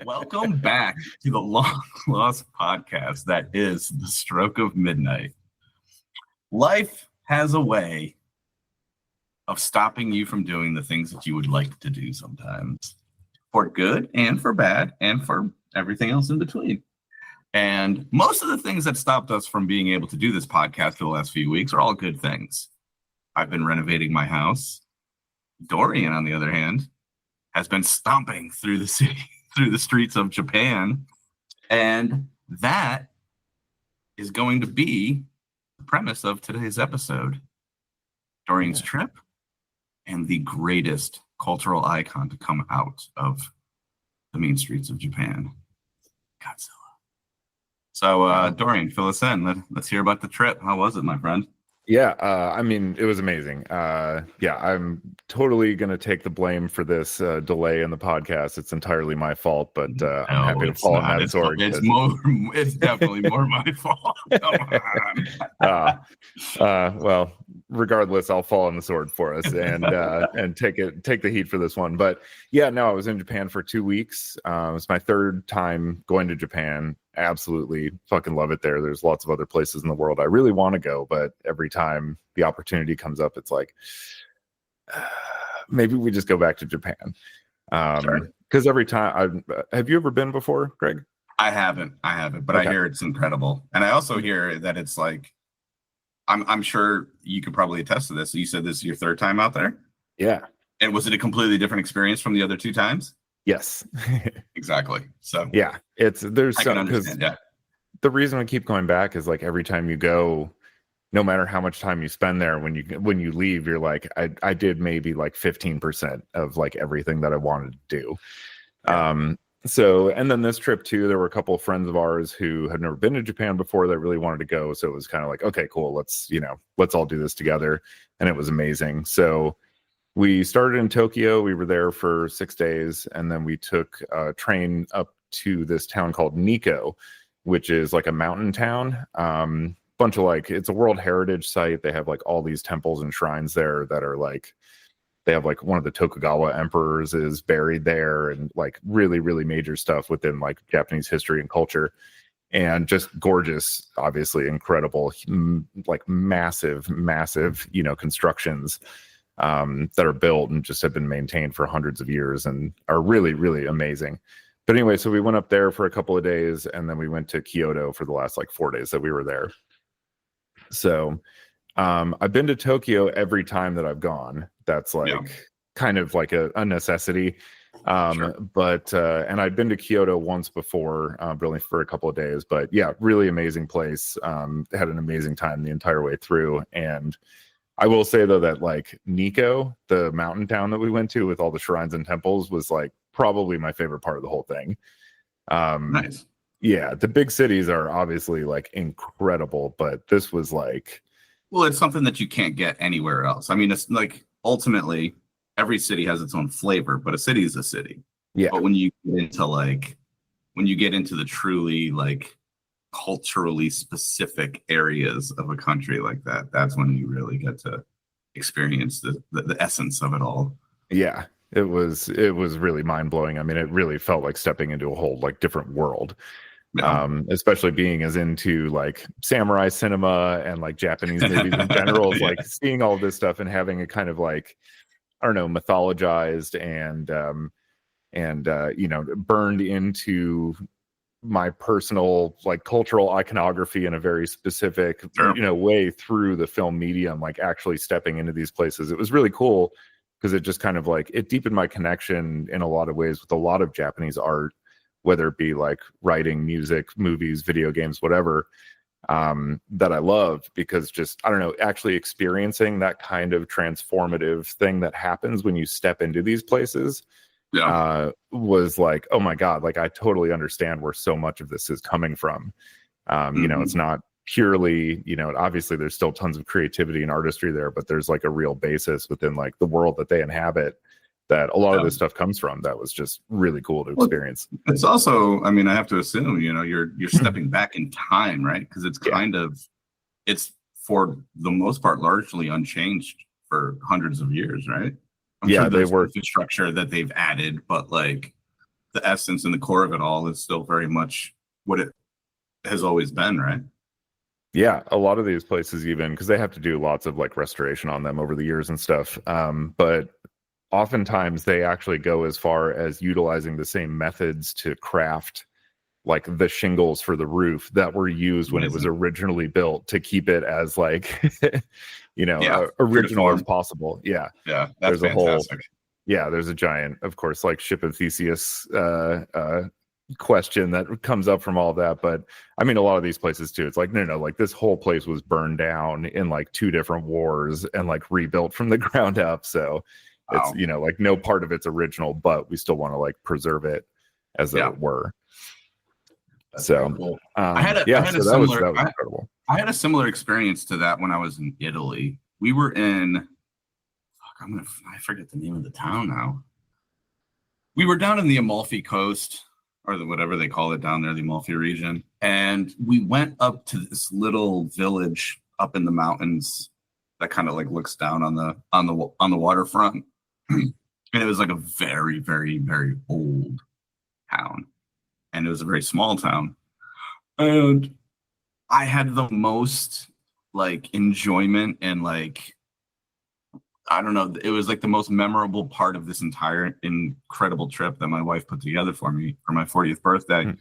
Welcome back to the long lost podcast that is The Stroke of Midnight. Life has a way of stopping you from doing the things that you would like to do sometimes, for good and for bad and for everything else in between. And most of the things that stopped us from being able to do this podcast for the last few weeks are all good things. I've been renovating my house. Dorian, on the other hand, has been stomping through the city, through the streets of Japan. And that is going to be the premise of today's episode. Dorian's trip and the greatest cultural icon to come out of the mean streets of Japan, Godzilla. So, Dorian, fill us in. Let's hear about the trip. How was it, my friend? Yeah, I mean, it was amazing. I'm totally going to take the blame for this delay in the podcast. It's entirely my fault, but I'm happy to fall on that sword. It's definitely more my fault. Come on. Well, regardless, I'll fall on the sword for us and take the heat for this one. But yeah, no, I was in Japan for 2 weeks. It was my third time going to Japan. Absolutely fucking love it there. There's lots of other places in the world I really want to go, but every time the opportunity comes up, it's like maybe we just go back to Japan. Because every time have you ever been before, Greg? I haven't, but okay. I hear it's incredible. And I also hear that it's like I'm sure you could probably attest to this. You said this is your third time out there? Yeah. And was it a completely different experience from the other two times? Yes. Exactly. So yeah, there's I can understand. Yeah. The reason we keep going back is like every time you go, no matter how much time you spend there, when you leave, you're like, I did maybe like 15% of like everything that I wanted to do. Yeah. So, and then this trip too, there were a couple of friends of ours who had never been to Japan before that really wanted to go. So it was kind of like, okay, cool. Let's all do this together. And it was amazing. So we started in Tokyo. We were there for 6 days, and then we took a train up to this town called Nikko, which is like a mountain town. Bunch of like, it's a World Heritage Site. They have like all these temples and shrines there that are like, they have like one of the Tokugawa emperors is buried there, and like really, really major stuff within like Japanese history and culture. And just gorgeous, obviously incredible, like massive, constructions that are built and just have been maintained for hundreds of years and are really, really amazing. But anyway, so we went up there for a couple of days, and then we went to Kyoto for the last like 4 days that we were there. So I've been to Tokyo every time that I've gone. That's like kind of like a necessity. Sure. But and I'd been to Kyoto once before, really for a couple of days. But yeah, really amazing place. Had an amazing time the entire way through. And I will say though that like Nikko, the mountain town that we went to with all the shrines and temples, was like probably my favorite part of the whole thing. Nice. Yeah, the big cities are obviously like incredible, but this was like, well, it's something that you can't get anywhere else. I mean, it's like ultimately every city has its own flavor, but a city is a city. Yeah. But when you get into the truly like culturally specific areas of a country like that, that's when you really get to experience the essence of it all. Yeah, it was really mind-blowing. I mean, it really felt like stepping into a whole like different world. Yeah. Especially being as into like samurai cinema and like Japanese movies in general, yeah. Like seeing all this stuff and having a kind of like, I don't know, mythologized and burned into my personal like cultural iconography in a very specific way through the film medium, like actually stepping into these places. It was really cool because it just kind of like it deepened my connection in a lot of ways with a lot of Japanese art, whether it be like writing, music, movies, video games, whatever, that I love, because just, I don't know, actually experiencing that kind of transformative thing that happens when you step into these places was like, oh my God, like I totally understand where so much of this is coming from. It's not purely, obviously there's still tons of creativity and artistry there, but there's like a real basis within like the world that they inhabit that a lot of this stuff comes from. That was just really cool to experience. It's also, I mean, I have to assume, you're stepping back in time, right? Because it's it's for the most part largely unchanged for hundreds of years, right? I'm sure they were infrastructure that they've added, but like the essence and the core of it all is still very much what it has always been, right? Yeah, a lot of these places, even because they have to do lots of like restoration on them over the years and stuff. But oftentimes they actually go as far as utilizing the same methods to craft like the shingles for the roof that were used when it was originally built to keep it as like original as possible. Yeah, that's there's fantastic. There's a giant, of course, like ship of Theseus question that comes up from all that. But I mean, a lot of these places too, it's like no, like this whole place was burned down in like 2 different wars and like rebuilt from the ground up. So it's like no part of it's original, but we still want to like preserve it as though it were. That's so cool. that was incredible. I had a similar experience to that when I was in Italy. We were in I forget the name of the town now. We were down in the Amalfi Coast, or whatever they call it down there, the Amalfi region, and we went up to this little village up in the mountains that kind of like looks down on the waterfront, and it was like a very, very, very old town, and it was a very small town, and I had the most like enjoyment and like, I don't know, it was like the most memorable part of this entire incredible trip that my wife put together for me for my 40th birthday,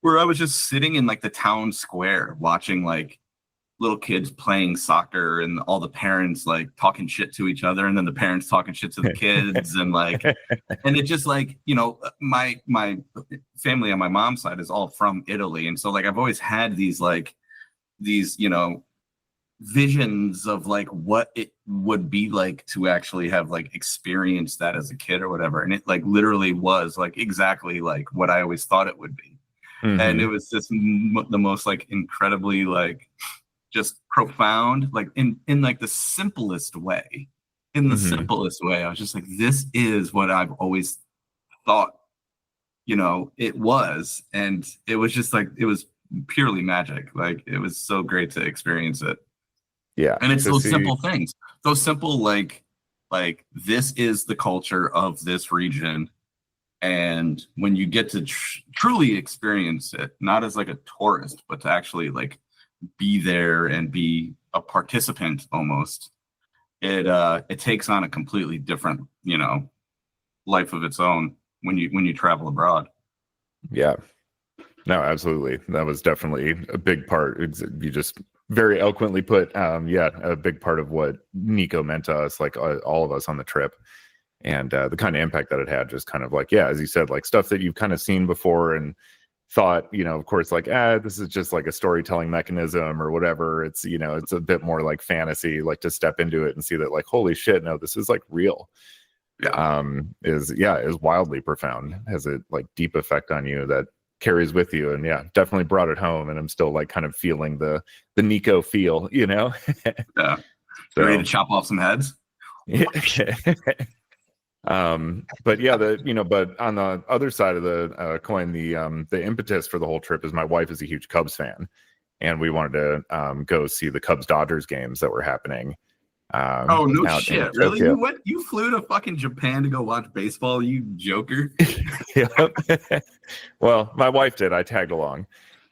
where I was just sitting in like the town square watching like little kids playing soccer and all the parents like talking shit to each other, and then the parents talking shit to the kids, and like, and it just like, my family on my mom's side is all from Italy, and so like I've always had these visions of like what it would be like to actually have like experienced that as a kid or whatever, and it like literally was like exactly like what I always thought it would be. And it was just the most like incredibly like just profound, like in like the simplest way. I was just like, this is what I've always thought it was, and it was just like, it was purely magic. Like, it was so great to experience it. Yeah. And it's those simple things, those simple, like this is the culture of this region. And when you get to truly experience it, not as like a tourist, but to actually like be there and be a participant almost, it takes on a completely different, life of its own when you travel abroad. Yeah. No, absolutely. That was definitely a big part. You just very eloquently put, a big part of what Nico meant to us, like all of us on the trip, and the kind of impact that it had, just kind of like, as you said, like stuff that you've kind of seen before and thought, of course, like, this is just like a storytelling mechanism or whatever. It's, it's a bit more like fantasy, like to step into it and see that like, holy shit, no, this is like real. Is wildly profound, has a like deep effect on you that carries with you, and definitely brought it home, and I'm still like kind of feeling the Nico feel, So, ready to chop off some heads. But on the other side of the coin, the impetus for the whole trip is my wife is a huge Cubs fan, and we wanted to go see the Cubs Dodgers games that were happening. Shit! Really? You flew to fucking Japan to go watch baseball, you joker? Yep. Well, my wife did. I tagged along,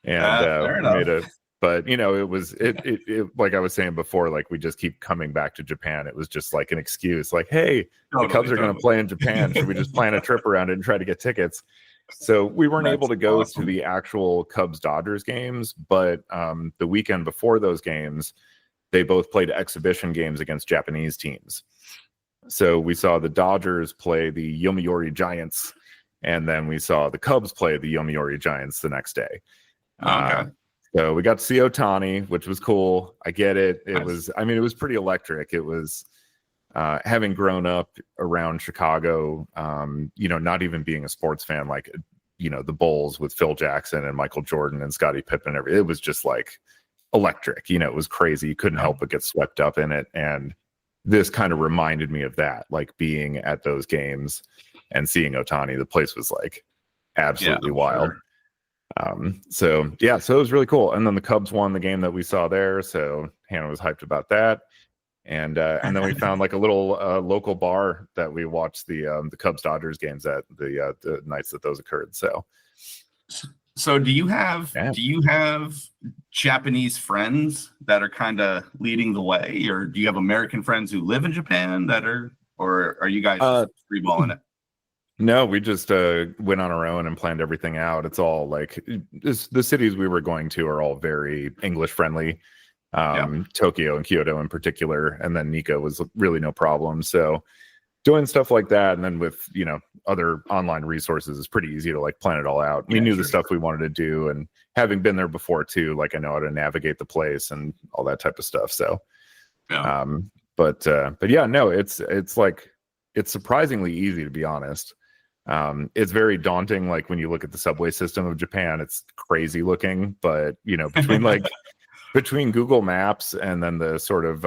and made a. But it was it like I was saying before, like we just keep coming back to Japan. It was just like an excuse, like, hey, the Cubs are going to play in Japan. Should we just plan a trip around it and try to get tickets? So we weren't able to go to the actual Cubs Dodgers games, but the weekend before those games, they both played exhibition games against Japanese teams. So we saw the Dodgers play the Yomiuri Giants, and then we saw the Cubs play the Yomiuri Giants the next day. Okay. So we got to see Ohtani, which was cool. I get it. It was pretty electric. It was having grown up around Chicago, not even being a sports fan, like, the Bulls with Phil Jackson and Michael Jordan and Scottie Pippen and everything. It was just like electric, it was crazy. You couldn't help but get swept up in it. And this kind of reminded me of that, like being at those games and seeing Ohtani. The place was like absolutely wild. Sure. So it was really cool. And then the Cubs won the game that we saw there, so Hannah was hyped about that. And then we found like a little local bar that we watched the Cubs Dodgers games at the nights that those occurred. So do you have Yeah. Japanese friends that are kind of leading the way, or do you have American friends who live in Japan or are you guys just freeballing it? No, we just went on our own and planned everything out. It's all like the cities we were going to are all very English friendly. Tokyo and Kyoto in particular, and then Nikko was really no problem. So doing stuff like that, and then with other online resources, is pretty easy to like plan it all out. We knew the stuff we wanted to do, and having been there before too, like I know how to navigate the place and all that type of stuff. So, but yeah, no, it's like it's surprisingly easy, to be honest. It's very daunting. Like when you look at the subway system of Japan, it's crazy looking, but between like between Google Maps and then the sort of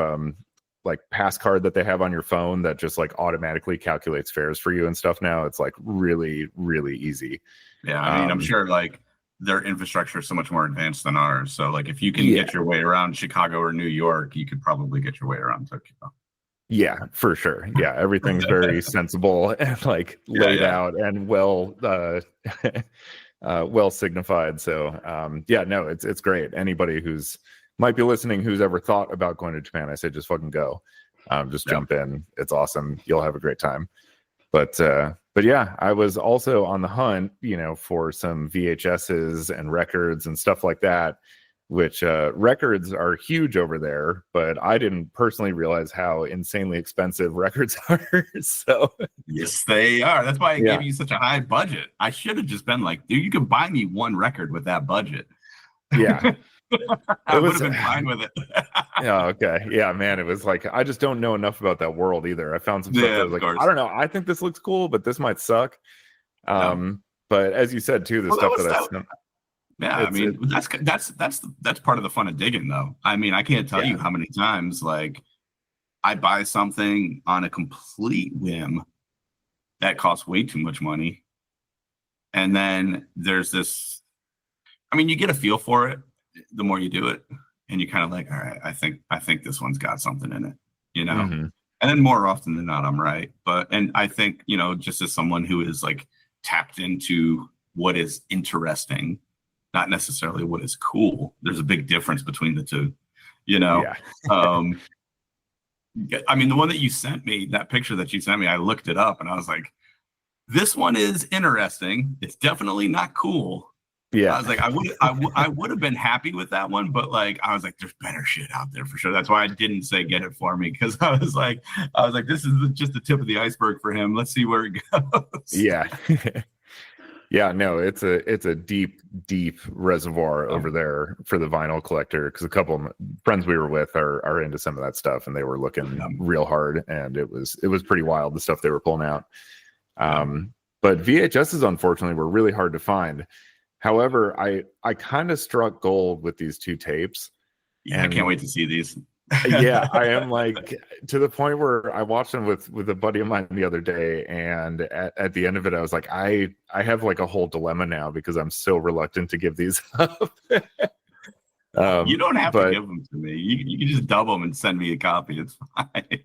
like pass card that they have on your phone that just like automatically calculates fares for you and stuff now, it's like really, really easy. Yeah, I mean, I'm sure like their infrastructure is so much more advanced than ours. So like if you can get your way around Chicago or New York, you could probably get your way around Tokyo. Yeah, for sure. Yeah, everything's very sensible and like laid out and well well signified. So yeah, no, it's great. Anybody who's might be listening who's ever thought about going to Japan, I say just fucking go. Just jump in. It's awesome. You'll have a great time. But yeah, I was also on the hunt, for some VHSs and records and stuff like that, which records are huge over there, but I didn't personally realize how insanely expensive records are. So yes, they are. That's why I gave you such a high budget. I should have just been like, dude, you could buy me one record with that budget. Yeah. I would have been fine with it. Yeah, okay. Yeah, man, it was like I just don't know enough about that world either. I found some stuff that was like, I don't know, I think this looks cool, but this might suck. But as you said too, the stuff that I mean, that's part of the fun of digging, though. I mean, I can't tell you how many times like I buy something on a complete whim that costs way too much money, and then there's this. I mean, you get a feel for it the more you do it, and you're kind of like, all right, I think this one's got something in it, And then more often than not, I'm right. And I think just as someone who is like tapped into what is interesting, not necessarily what is cool. There's a big difference between the two, I mean, the one that you sent me, that picture that you sent me, I looked it up and I was like, this one is interesting. It's definitely not cool. Yeah. I was like, I would have been happy with that one, but like, I was like, there's better shit out there for sure. That's why I didn't say get it for me. Cause I was like, this is just the tip of the iceberg for him. Let's see where it goes. Yeah. Yeah, no, it's a deep reservoir over there for the vinyl collector, because a couple of friends we were with are into some of that stuff, and they were looking real hard, and it was pretty wild, the stuff they were pulling out. But VHSs, unfortunately, were really hard to find. However, I kind of struck gold with these two tapes. Yeah, I can't wait to see these. Yeah, I am like to the point where I watched them with a buddy of mine the other day, and at the end of it, I was like, I have like a whole dilemma now because I'm so reluctant to give these up. You don't have to give them to me. You can just dub them and send me a copy. It's fine.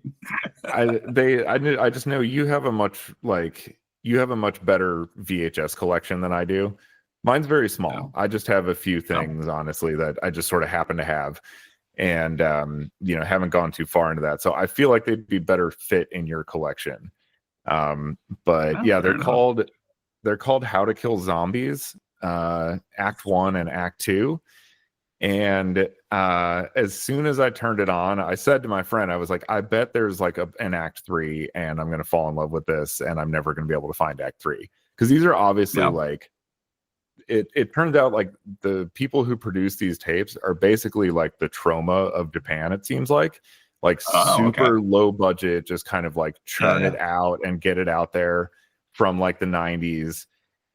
I just know you have a much better VHS collection than I do. Mine's very small. I just have a few things, honestly, that I just sort of happen to have. And haven't gone too far into that, so I feel like they'd be better fit in your collection. But yeah, they're called How to Kill Zombies, Act 1 and Act 2. And as soon as I turned it on, I said to my friend, I was like, I bet there's like an Act 3, and I'm gonna fall in love with this, and I'm never gonna be able to find Act 3, because these are obviously like. It turns out like the people who produce these tapes are basically like the trauma of Japan. It seems like super low budget, just kind of like churn it out and get it out there from like the 90s.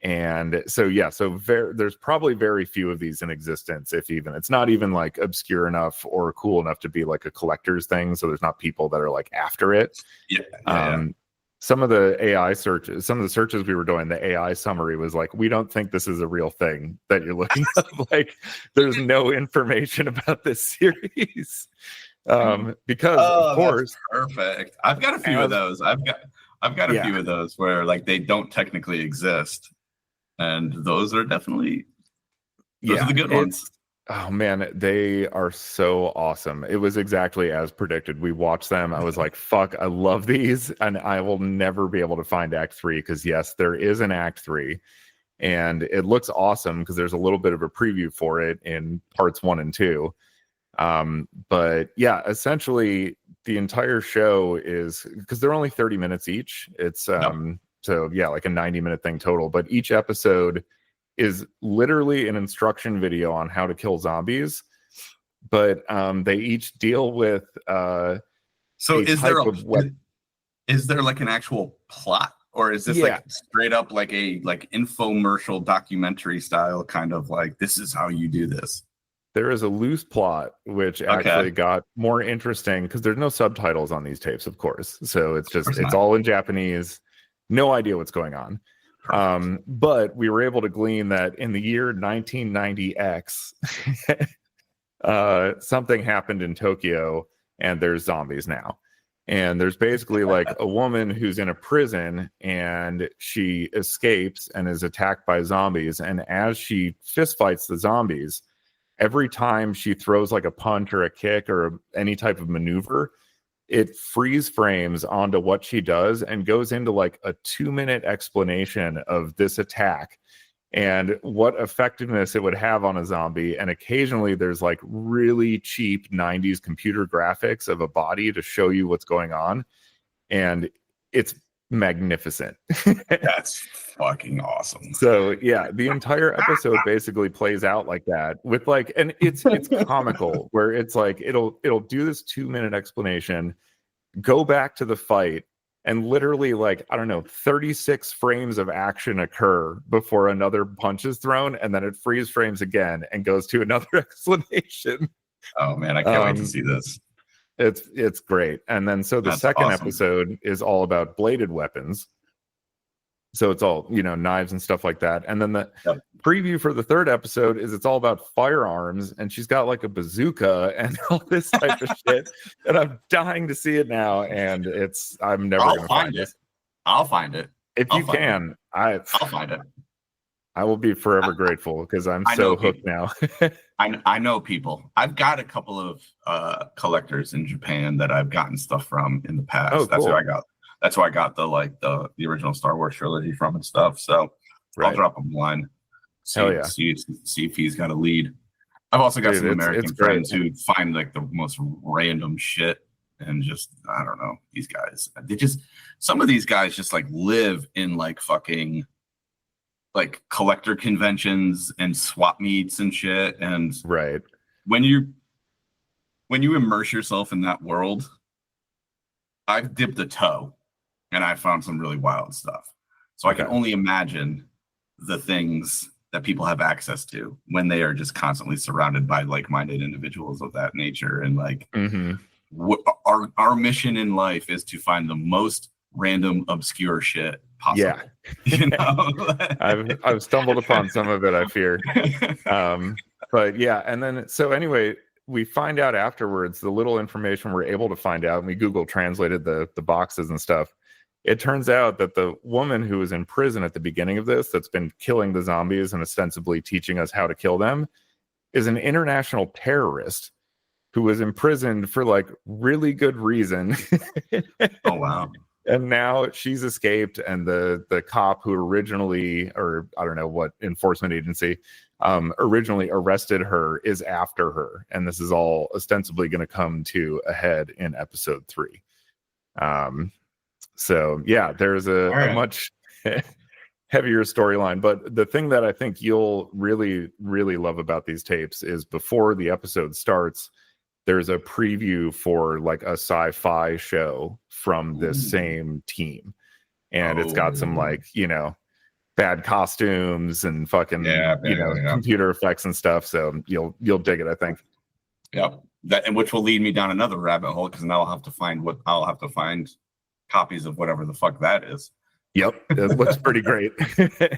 And so there's probably very few of these in existence, if even. It's not even like obscure enough or cool enough to be like a collector's thing, so there's not people that are like after it. Some of the searches we were doing, the AI summary was like, we don't think this is a real thing that you're looking up. Like, there's no information about this series. Because of course, that's perfect. I've got a few of those. I've got a few of those where like they don't technically exist, and those are definitely those are the good ones. Oh man, they are so awesome. It was exactly as predicted. We watched them. I was like, fuck, I love these. And I will never be able to find Act 3 because, yes, there is an Act 3. And it looks awesome because there's a little bit of a preview for it in parts 1 and 2. But yeah, essentially, the entire show is because they're only 30 minutes each. It's so yeah, like a 90-minute thing total. But each episode is literally an instruction video on how to kill zombies, but they each deal with so is there like an actual plot, or is this like straight up like a infomercial documentary style kind of like this is how you do this? There is a loose plot which actually got more interesting because there's no subtitles on these tapes, of course, so it's all in Japanese, no idea what's going on. But we were able to glean that in the year 1990X, something happened in Tokyo and there's zombies now. And there's basically like a woman who's in a prison and she escapes and is attacked by zombies. And as she fist fights the zombies, every time she throws like a punch or a kick or any type of maneuver, it freeze frames onto what she does and goes into like a 2-minute explanation of this attack and what effectiveness it would have on a zombie. And occasionally there's like really cheap 90s computer graphics of a body to show you what's going on. And it's magnificent. That's fucking awesome. So yeah, the entire episode basically plays out like that with like, and it's comical where it's like it'll do this 2-minute explanation, go back to the fight, and literally like I don't know 36 frames of action occur before another punch is thrown, and then it freeze frames again and goes to another explanation. Oh man, I can't wait to see this. It's great. And then so the second episode is all about bladed weapons. So it's all, knives and stuff like that. And then the preview for the third episode is it's all about firearms, and she's got like a bazooka and all this type of shit. And I'm dying to see it now. And I'm never going to find it. I'll find it. If you can, I'll find it. I will be forever grateful because I'm so hooked now. I know people. I've got a couple of collectors in Japan that I've gotten stuff from in the past. Oh, That's cool. who I got. That's where I got the original Star Wars trilogy from and stuff. So I'll drop him one. See if he's got a lead. I've also got some American friends who find like the most random shit and just I don't know. These guys, some of these guys just like live in like fucking like collector conventions and swap meets and shit. And when you immerse yourself in that world, I've dipped a toe and I found some really wild stuff. So I can only imagine the things that people have access to when they are just constantly surrounded by like-minded individuals of that nature. And like our mission in life is to find the most random, obscure shit possible. I've stumbled upon some of it, I fear. But yeah, and then so anyway, we find out afterwards the little information we're able to find out, and we Google translated the boxes and stuff. It turns out that the woman who was in prison at the beginning of this, that's been killing the zombies and ostensibly teaching us how to kill them, is an international terrorist who was imprisoned for like really good reason. Oh wow. And now she's escaped, and the cop who originally, or I don't know what enforcement agency, originally arrested her is after her. And this is all ostensibly going to come to a head in episode 3. So yeah, there's a much heavier storyline. But the thing that I think you'll really, really love about these tapes is before the episode starts, there's a preview for like a sci-fi show from this same team. And it's got some like, bad costumes and fucking, computer effects and stuff. So you'll dig it, I think. Yep. And which will lead me down another rabbit hole, because now I'll have to find copies of whatever the fuck that is. Yep. It looks pretty great.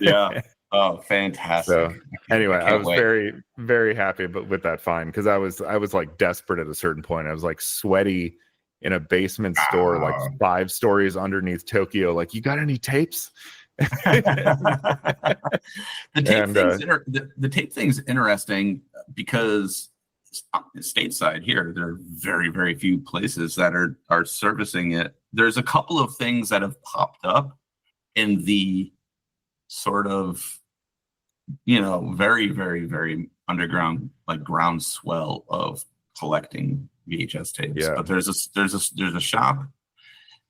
Yeah. Oh, fantastic. So anyway, I I can't was wait. very, very happy but with that find, because I was like desperate at a certain point. I was like sweaty in a basement store like Ah. 5 stories underneath Tokyo. Like, you got any tapes? The tape And thing's the tape thing's interesting because stateside here, there are very, very few places that are servicing it. There's a couple of things that have popped up in the sort of, very, very, very underground, like groundswell of collecting VHS tapes. yeah. But there's a shop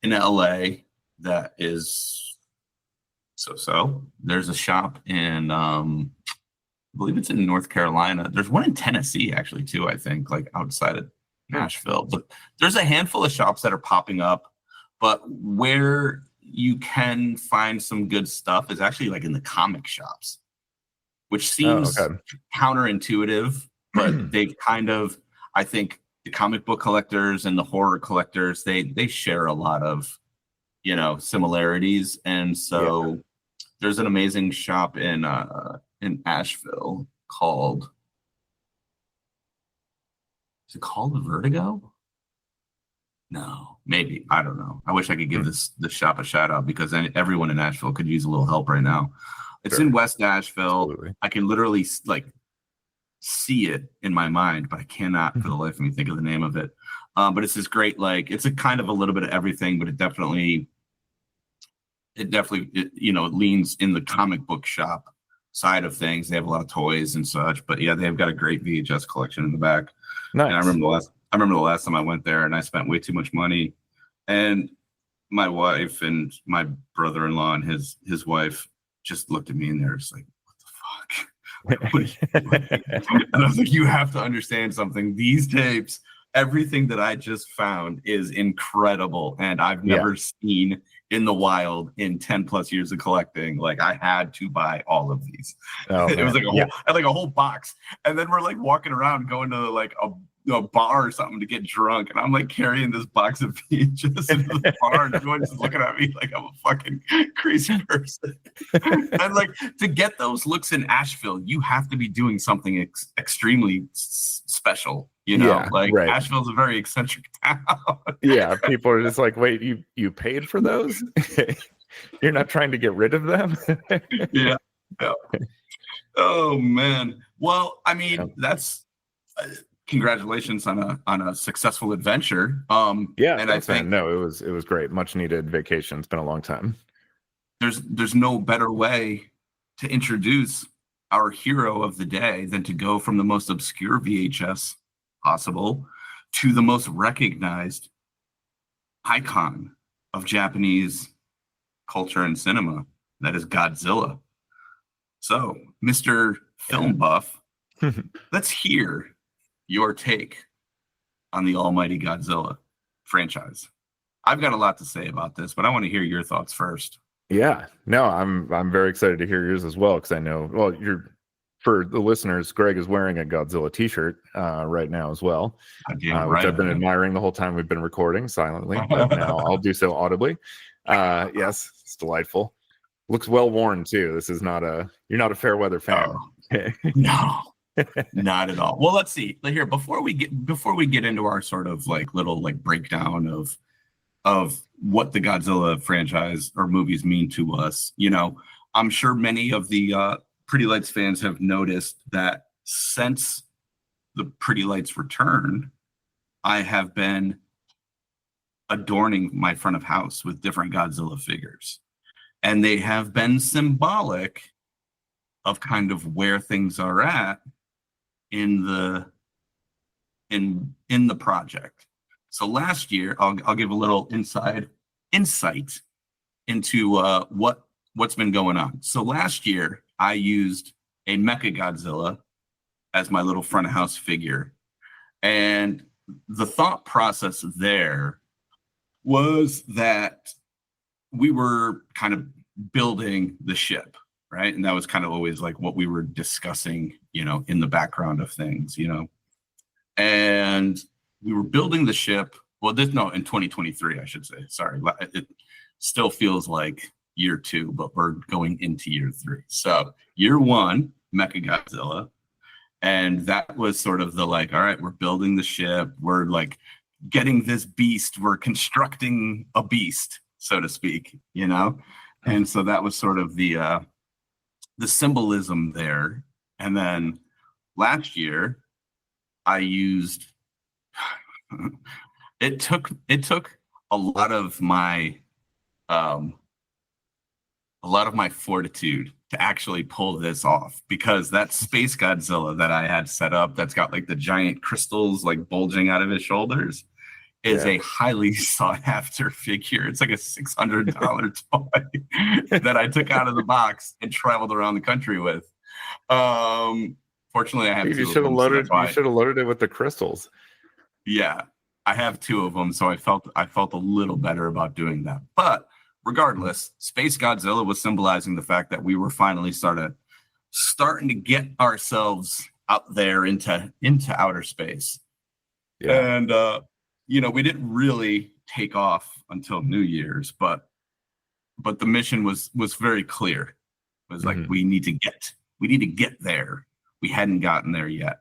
in LA that is so. There's a shop in I believe it's in North Carolina. There's one in Tennessee actually too, I think, like outside of Nashville. But there's a handful of shops that are popping up. But where you can find some good stuff is actually like in the comic shops, which seems Okay. counterintuitive, but they've kind of, I think the comic book collectors and the horror collectors, they share a lot of, similarities. And so there's an amazing shop in Asheville called, is it called Vertigo? No, maybe. I don't know. I wish I could give this shop a shout out because everyone in Asheville could use a little help right now. It's in West Asheville. Absolutely. I can literally like see it in my mind, but I cannot for the life of me think of the name of it. But it's this great, like, it's a kind of a little bit of everything, but it definitely it leans in the comic book shop side of things. They have a lot of toys and such, but yeah, they've got a great VHS collection in the back. Nice. And I remember the last time I went there and I spent way too much money. And my wife and my brother-in-law and his wife just looked at me and they're just like, what the fuck? And I was like, you have to understand something. These tapes, everything that I just found is incredible. And I've never seen in the wild in 10 plus years of collecting. Like, I had to buy all of these. Oh, it was like a whole box. And then we're like walking around going to like a bar or something to get drunk, and I'm like carrying this box of VHS into the bar, and everyone's just looking at me like I'm a fucking crazy person. And like, to get those looks in Asheville, you have to be doing something extremely special. Asheville's a very eccentric town. Yeah, people are just like, wait, you paid for those? You're not trying to get rid of them? Yeah. Oh man. Well, I mean, that's. Congratulations on a successful adventure. And I think it was great. Much needed vacation. It's been a long time. There's no better way to introduce our hero of the day than to go from the most obscure VHS possible to the most recognized icon of Japanese culture and cinema. That is Godzilla. So, Mr. Film Buff, let's hear your take on the almighty Godzilla franchise. I've got a lot to say about this, but I want to hear your thoughts first. Yeah, no, I'm very excited to hear yours as well, because I know, well, for the listeners, Greg is wearing a Godzilla t-shirt right now as well, which I've been admiring the whole time we've been recording silently, but now I'll do so audibly. Yes, it's delightful. Looks well worn too. This is you're not a fair weather fan. No. Not at all. Well, let's see. Here, before we get into our sort of like little like breakdown of what the Godzilla franchise or movies mean to us, I'm sure many of the Pretty Lights fans have noticed that since the Pretty Lights return, I have been adorning my front of house with different Godzilla figures, and they have been symbolic of kind of where things are at in the project. So last year, I'll give a little insight into what's been going on. So last year, I used a Mecha Godzilla as my little front of house figure, and the thought process there was that we were kind of building the ship. Right. And that was kind of always like what we were discussing, in the background of things, and we were building the ship. Well, in 2023, I should say. Sorry. It still feels like year 2, but we're going into year 3. So year 1, Mechagodzilla. And that was sort of the like, all right, we're building the ship. We're like getting this beast. We're constructing a beast, so to speak, you know? And so that was sort of the symbolism there. And then last year I used, it took a lot of my fortitude to actually pull this off, because that Space Godzilla that I had set up, that's got like the giant crystals like bulging out of his shoulders, is a highly sought after figure. It's like a $600 toy that I took out of the box and traveled around the country with. Fortunately, I have you should have loaded. You should have loaded it with the crystals. Yeah, I have 2 of them, so I felt a little better about doing that. But regardless, Space Godzilla was symbolizing the fact that we were finally starting to get ourselves out there into outer space. Yeah. And you know, we didn't really take off until New Year's, but the mission was very clear. It was like, we need to get there. We hadn't gotten there yet,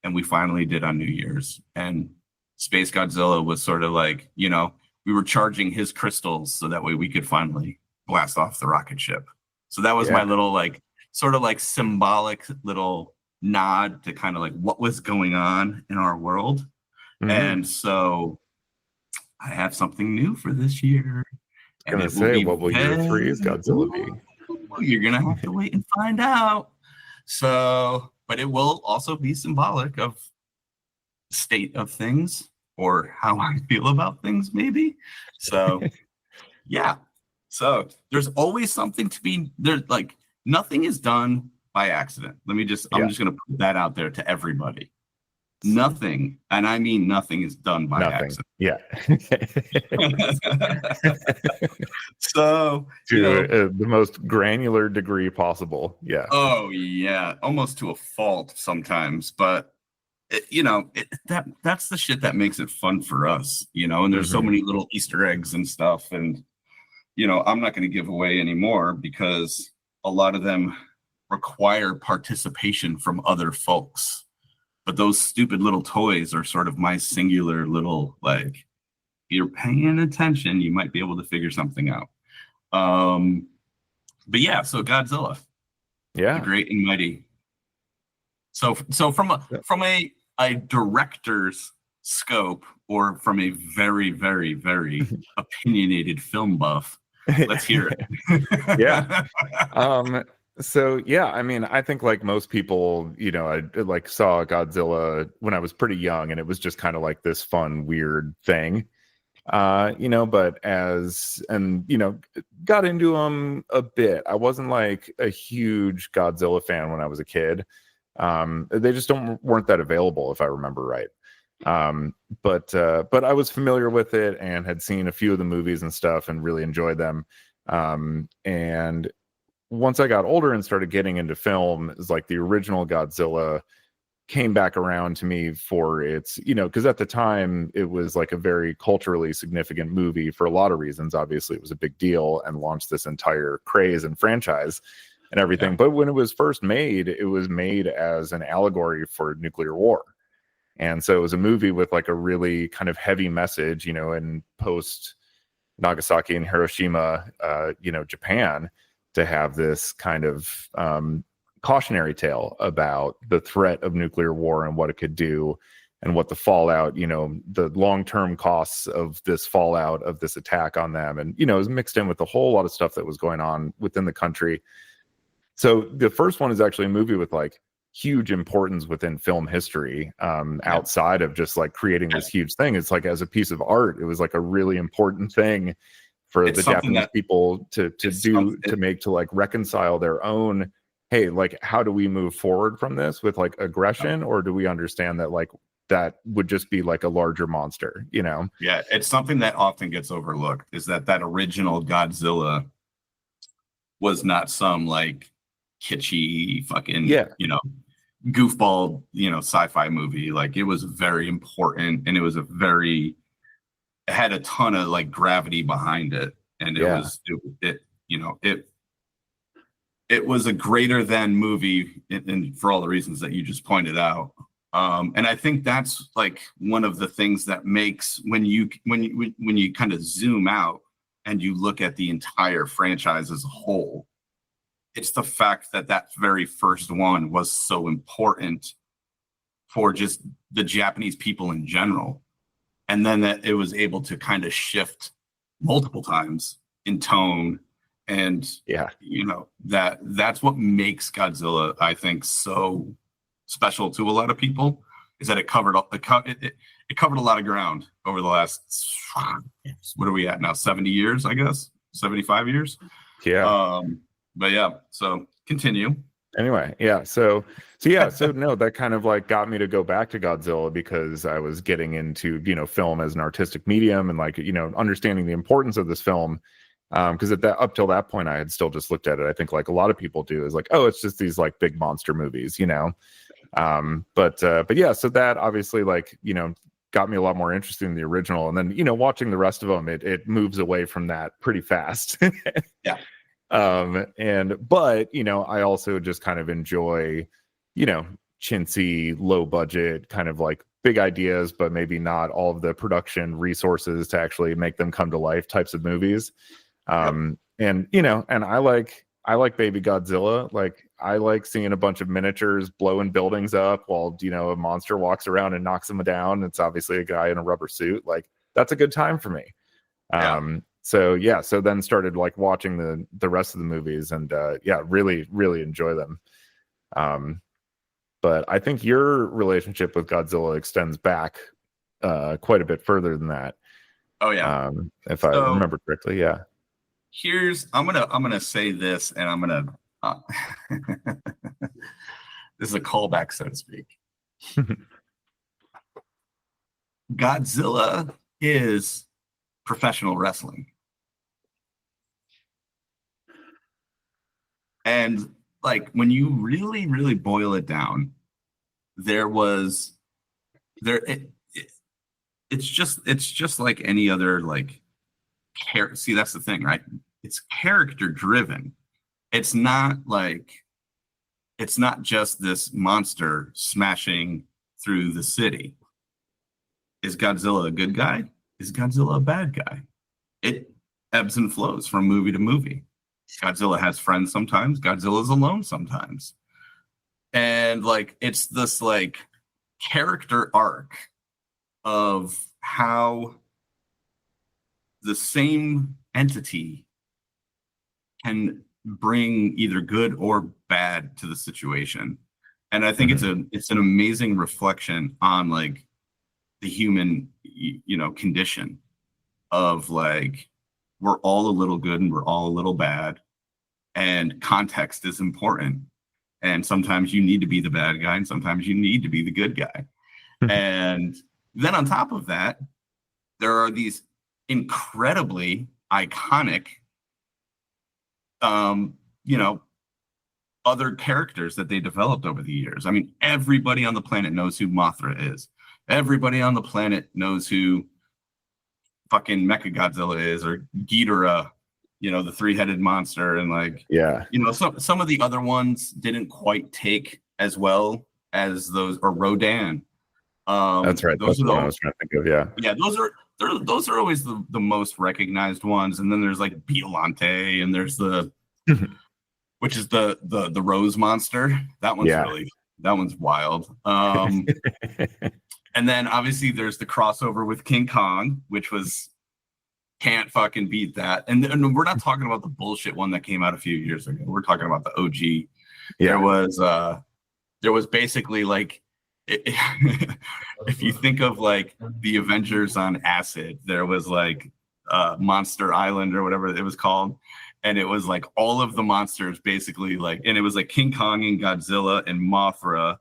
and we finally did on New Year's. And Space Godzilla was sort of like, you know, we were charging his crystals so that way we could finally blast off the rocket ship. So that was my little like sort of like symbolic little nod to kind of like what was going on in our world. And so I have something new for this year. I was going to say, what will year 3's Godzilla be? You're going to have to wait and find out. So, but it will also be symbolic of state of things, or how I feel about things, maybe. So, yeah. So there's always something to be there. Like, nothing is done by accident. I'm just going to put that out there to everybody. Nothing, and I mean nothing, is done by accident. Yeah. So to the most granular degree possible. Yeah. Oh yeah, almost to a fault sometimes, but that's the shit that makes it fun for us, you know. And there's so many little Easter eggs and stuff, and I'm not going to give away anymore because a lot of them require participation from other folks. But those stupid little toys are sort of my singular little, like, if you're paying attention, you might be able to figure something out. But yeah, so Godzilla, the great and mighty. So from a director's scope, or from a very, very, very opinionated film buff, let's hear it. Yeah. So yeah, I mean, I think like most people, I like saw Godzilla when I was pretty young, and it was just kind of like this fun, weird thing, but got into them a bit. I wasn't like a huge Godzilla fan when I was a kid. They just weren't that available, if I remember right. But I was familiar with it and had seen a few of the movies and stuff and really enjoyed them. And once I got older and started getting into film, it's like the original Godzilla came back around to me for its, because at the time it was like a very culturally significant movie for a lot of reasons. Obviously, it was a big deal and launched this entire craze and franchise and everything. Yeah. But when it was first made, it was made as an allegory for nuclear war. And so it was a movie with like a really kind of heavy message, in post Nagasaki and Hiroshima, Japan, to have this kind of cautionary tale about the threat of nuclear war and what it could do and what the fallout, the long-term costs of this fallout of this attack on them. And, it was mixed in with a whole lot of stuff that was going on within the country. So the first one is actually a movie with like huge importance within film history, outside of just like creating this huge thing. It's like, as a piece of art, it was like a really important thing for the Japanese people to like reconcile their own, hey, like, how do we move forward from this with like aggression, or do we understand that like that would just be like a larger monster, Yeah, it's something that often gets overlooked, is that original Godzilla was not some like kitschy fucking goofball sci-fi movie. Like, it was very important, and it had a ton of like gravity behind it, and it it was a greater than movie, and for all the reasons that you just pointed out. And I think that's like one of the things that makes when you kind of zoom out and you look at the entire franchise as a whole, it's the fact that that very first one was so important for just the Japanese people in general. And then that it was able to kind of shift multiple times in tone. And, that's what makes Godzilla, I think, so special to a lot of people, is that it covered a lot of ground over the last, what are we at now? 70 years, I guess, 75 years. Yeah. But yeah, so continue. Anyway, yeah. So no, that kind of like got me to go back to Godzilla, because I was getting into, film as an artistic medium, and like, understanding the importance of this film. Because up till that point, I had still just looked at it, I think like a lot of people do, is like, oh, it's just these like big monster movies, But yeah, so that obviously like, got me a lot more interested in the original. And then, watching the rest of them, it moves away from that pretty fast. Yeah. But I also just kind of enjoy, chintzy, low budget, kind of like big ideas, but maybe not all of the production resources to actually make them come to life types of movies. And I like Baby Godzilla. Like, I like seeing a bunch of miniatures blowing buildings up while, a monster walks around and knocks them down. It's obviously a guy in a rubber suit. Like, that's a good time for me. So then started like watching the rest of the movies, and really, really enjoy them. But I think your relationship with Godzilla extends back quite a bit further than that. Oh yeah. If I remember correctly. Yeah. I'm gonna say this, and I'm gonna this is a callback, so to speak. Godzilla is professional wrestling. And like, when you really, really boil it down, it's just like any other like see, that's the thing, right? It's character driven. It's not just this monster smashing through the city. Is Godzilla a good guy? Is Godzilla a bad guy? It ebbs and flows from movie to movie. Godzilla has friends sometimes. Godzilla's alone sometimes. And like, it's this like character arc of how the same entity can bring either good or bad to the situation. And I think it's an amazing reflection on like the human, condition of like, we're all a little good and we're all a little bad, and context is important. And sometimes you need to be the bad guy, and sometimes you need to be the good guy. And then on top of that, there are these incredibly iconic, other characters that they developed over the years. I mean, everybody on the planet knows who Mothra is. Everybody on the planet knows who fucking Mechagodzilla is, or Ghidorah, the three-headed monster. And like, some of the other ones didn't quite take as well as those, or Rodan. That's right. That's what I was trying to think of. Yeah, those are always the most recognized ones. And then there's like Biollante, and there's the which is the rose monster. That one's wild. And then obviously there's the crossover with King Kong, which can't fucking beat that. And we're not talking about the bullshit one that came out a few years ago. We're talking about the OG. Yeah. There was basically like, if you think of like the Avengers on acid, there was like Monster Island or whatever it was called. And it was like all of the monsters basically like, and it was like King Kong and Godzilla and Mothra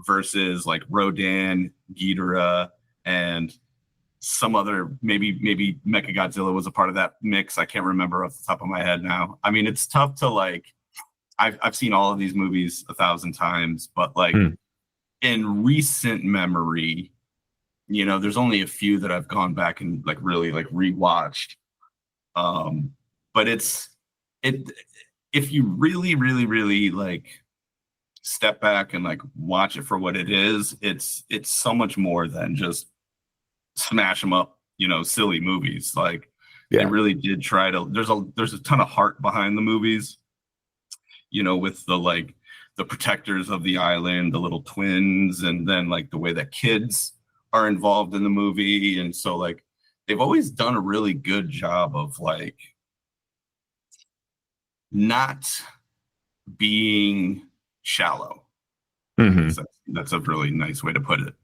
versus like Rodan, Ghidorah, and some other, maybe Mechagodzilla was a part of that mix. I can't remember off the top of my head now. I mean, it's tough to like, I've seen all of these movies 1,000 times, but like in recent memory, there's only a few that I've gone back and like really like rewatched. But it's it if you really, really, really like step back and like watch it for what it is, it's so much more than just smash them up, silly movies. Like they Yeah. really did try to. There's a ton of heart behind the movies. With the protectors of the island, the little twins, and then like the way that kids are involved in the movie, and so like they've always done a really good job of like not being shallow. Hmm. That's a really nice way to put it.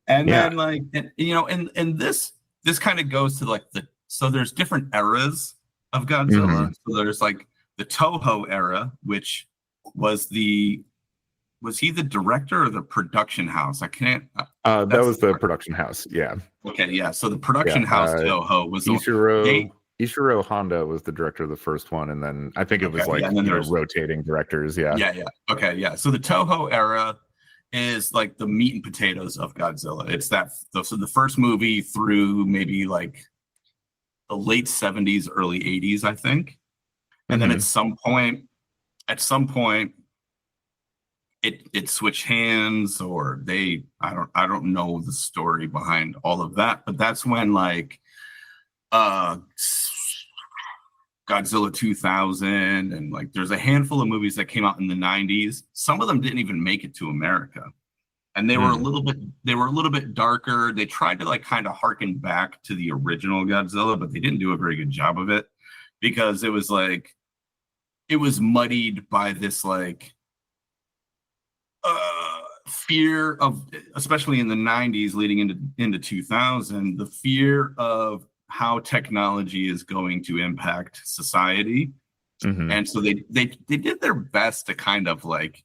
And Yeah. then like and this kind of goes to like so there's different eras of Godzilla. Hmm. So there's like the Toho era, which was he the director or the production house? I can't. That was the production house. Yeah. Okay, yeah. So the production Yeah. house Toho was Ishiro Honda was the director of the first one, and then I think it was like rotating directors. Yeah. Yeah. Okay, yeah. So the Toho era is like the meat and potatoes of Godzilla. It's so the first movie through maybe like the late 70s, early 80s, I think. And then at some point, it switched hands, or I don't know the story behind all of that, but that's when like Godzilla 2000 and like there's a handful of movies that came out in the 90s. Some of them didn't even make it to America. And they were a little bit darker. They tried to like kind of harken back to the original Godzilla, but they didn't do a very good job of it because it was muddied by this like fear of, especially in the 90s leading into 2000, the fear of how technology is going to impact society. And so they did their best to kind of like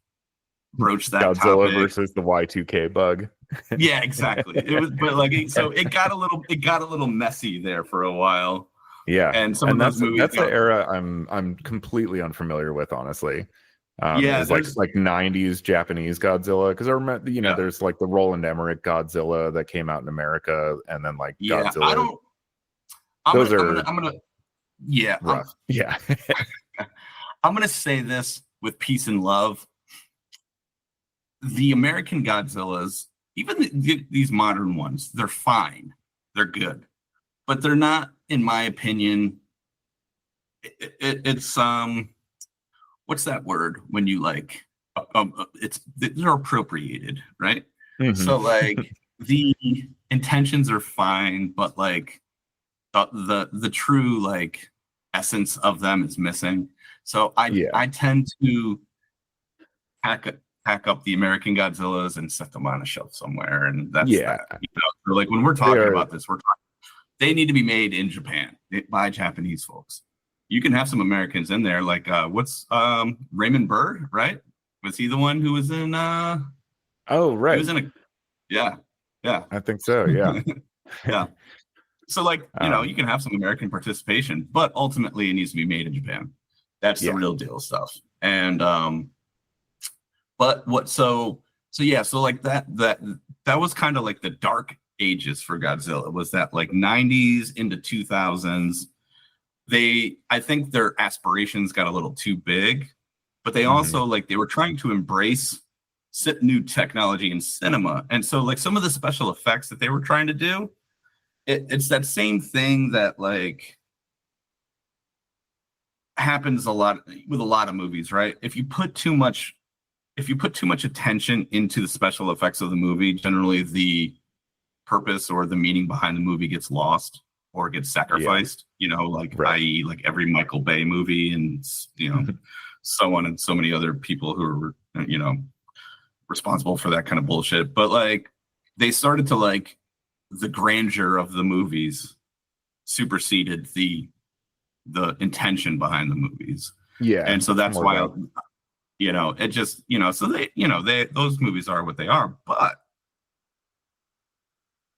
broach that Godzilla topic. Versus the Y2K bug. Yeah, exactly. It was, but like, so it got a little messy there for a while. Yeah, and some of those movies. That's the era I'm completely unfamiliar with, honestly. Yeah, it's like 90s Japanese Godzilla, because I remember there's like the Roland Emmerich Godzilla that came out in America, and then like Godzilla. I'm gonna rough. I'm gonna say this with peace and love. The American Godzillas, even these modern ones, they're fine. They're good. But they're not, in my opinion, it's what's that word when you like they're appropriated, right? So like the intentions are fine, but like the true like essence of them is missing. So I tend to pack up the American Godzillas and set them on a shelf somewhere, and that's that. So like when we're talking about this, they need to be made in Japan by Japanese folks. You can have some Americans in there, like what's Raymond Burr, right? Was he the one who was in oh right. He was in yeah. I think so, yeah. Yeah. So like, you can have some American participation, but ultimately it needs to be made in Japan. That's the real deal stuff. And but what so like that was kind of like the dark ages for Godzilla, was that like 90s into 2000s. I think their aspirations got a little too big, but they also like they were trying to embrace new technology in cinema. And so like some of the special effects that they were trying to do, it's that same thing that like happens a lot with a lot of movies, right? If you put too much attention into the special effects of the movie, generally the purpose or the meaning behind the movie gets lost or gets sacrificed, i.e. like every Michael Bay movie and, so on, and so many other people who are, responsible for that kind of bullshit. But like, they started to like the grandeur of the movies superseded the intention behind the movies. Yeah. And so that's why, it just, so those movies are what they are, but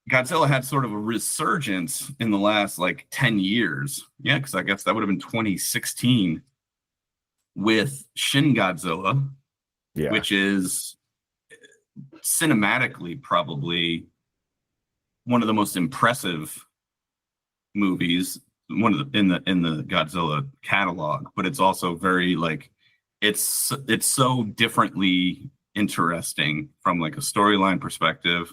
Godzilla had sort of a resurgence in the last like 10 years. Yeah, because I guess that would have been 2016 with Shin Godzilla, which is cinematically probably one of the most impressive movies, one of the in the Godzilla catalog, but it's also very like it's so differently interesting from like a storyline perspective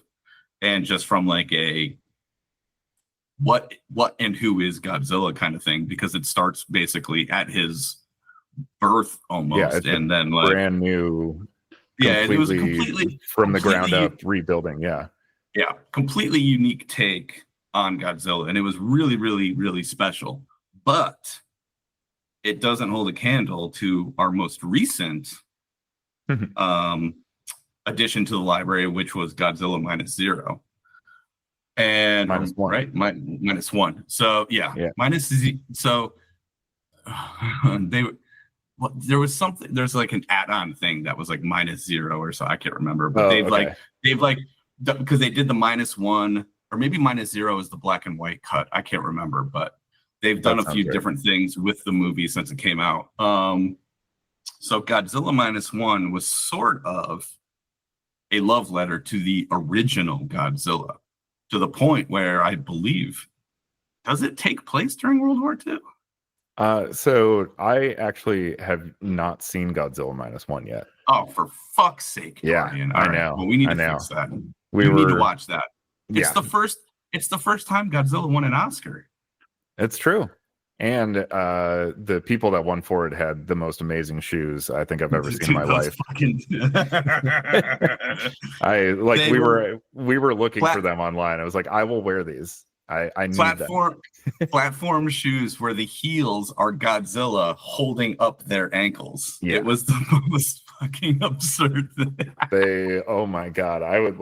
and just from like a what and who is Godzilla kind of thing, because it starts basically at his birth almost, it's and then like brand new, it was a completely from the ground up rebuilding. Yeah, completely unique take on Godzilla, and it was really, really, really special. But it doesn't hold a candle to our most recent addition to the library, which was Godzilla Minus Zero. And -1, right? -1. So minus Z. So there was something. There's like an add-on thing that was like -0 or so. I can't remember, but they've like because they did the -1 or maybe -0 is the black and white cut. I can't remember, but they've done a few different things with the movie since it came out. So Godzilla -1 was sort of a love letter to the original Godzilla, to the point where I believe, does it take place during World War II? So I actually have not seen Godzilla -1 yet. Oh, for fuck's sake, Dorian. Yeah, I know. Well, we need to fix that. We need to watch that. It's the first time Godzilla won an Oscar. It's true. And the people that won for it had the most amazing shoes I think I've ever seen in my life. We were looking for them online. I was like, I will wear these. I need them. Platform shoes where the heels are Godzilla holding up their ankles. Yeah. It was the most fucking absurd thing. Oh my God. I would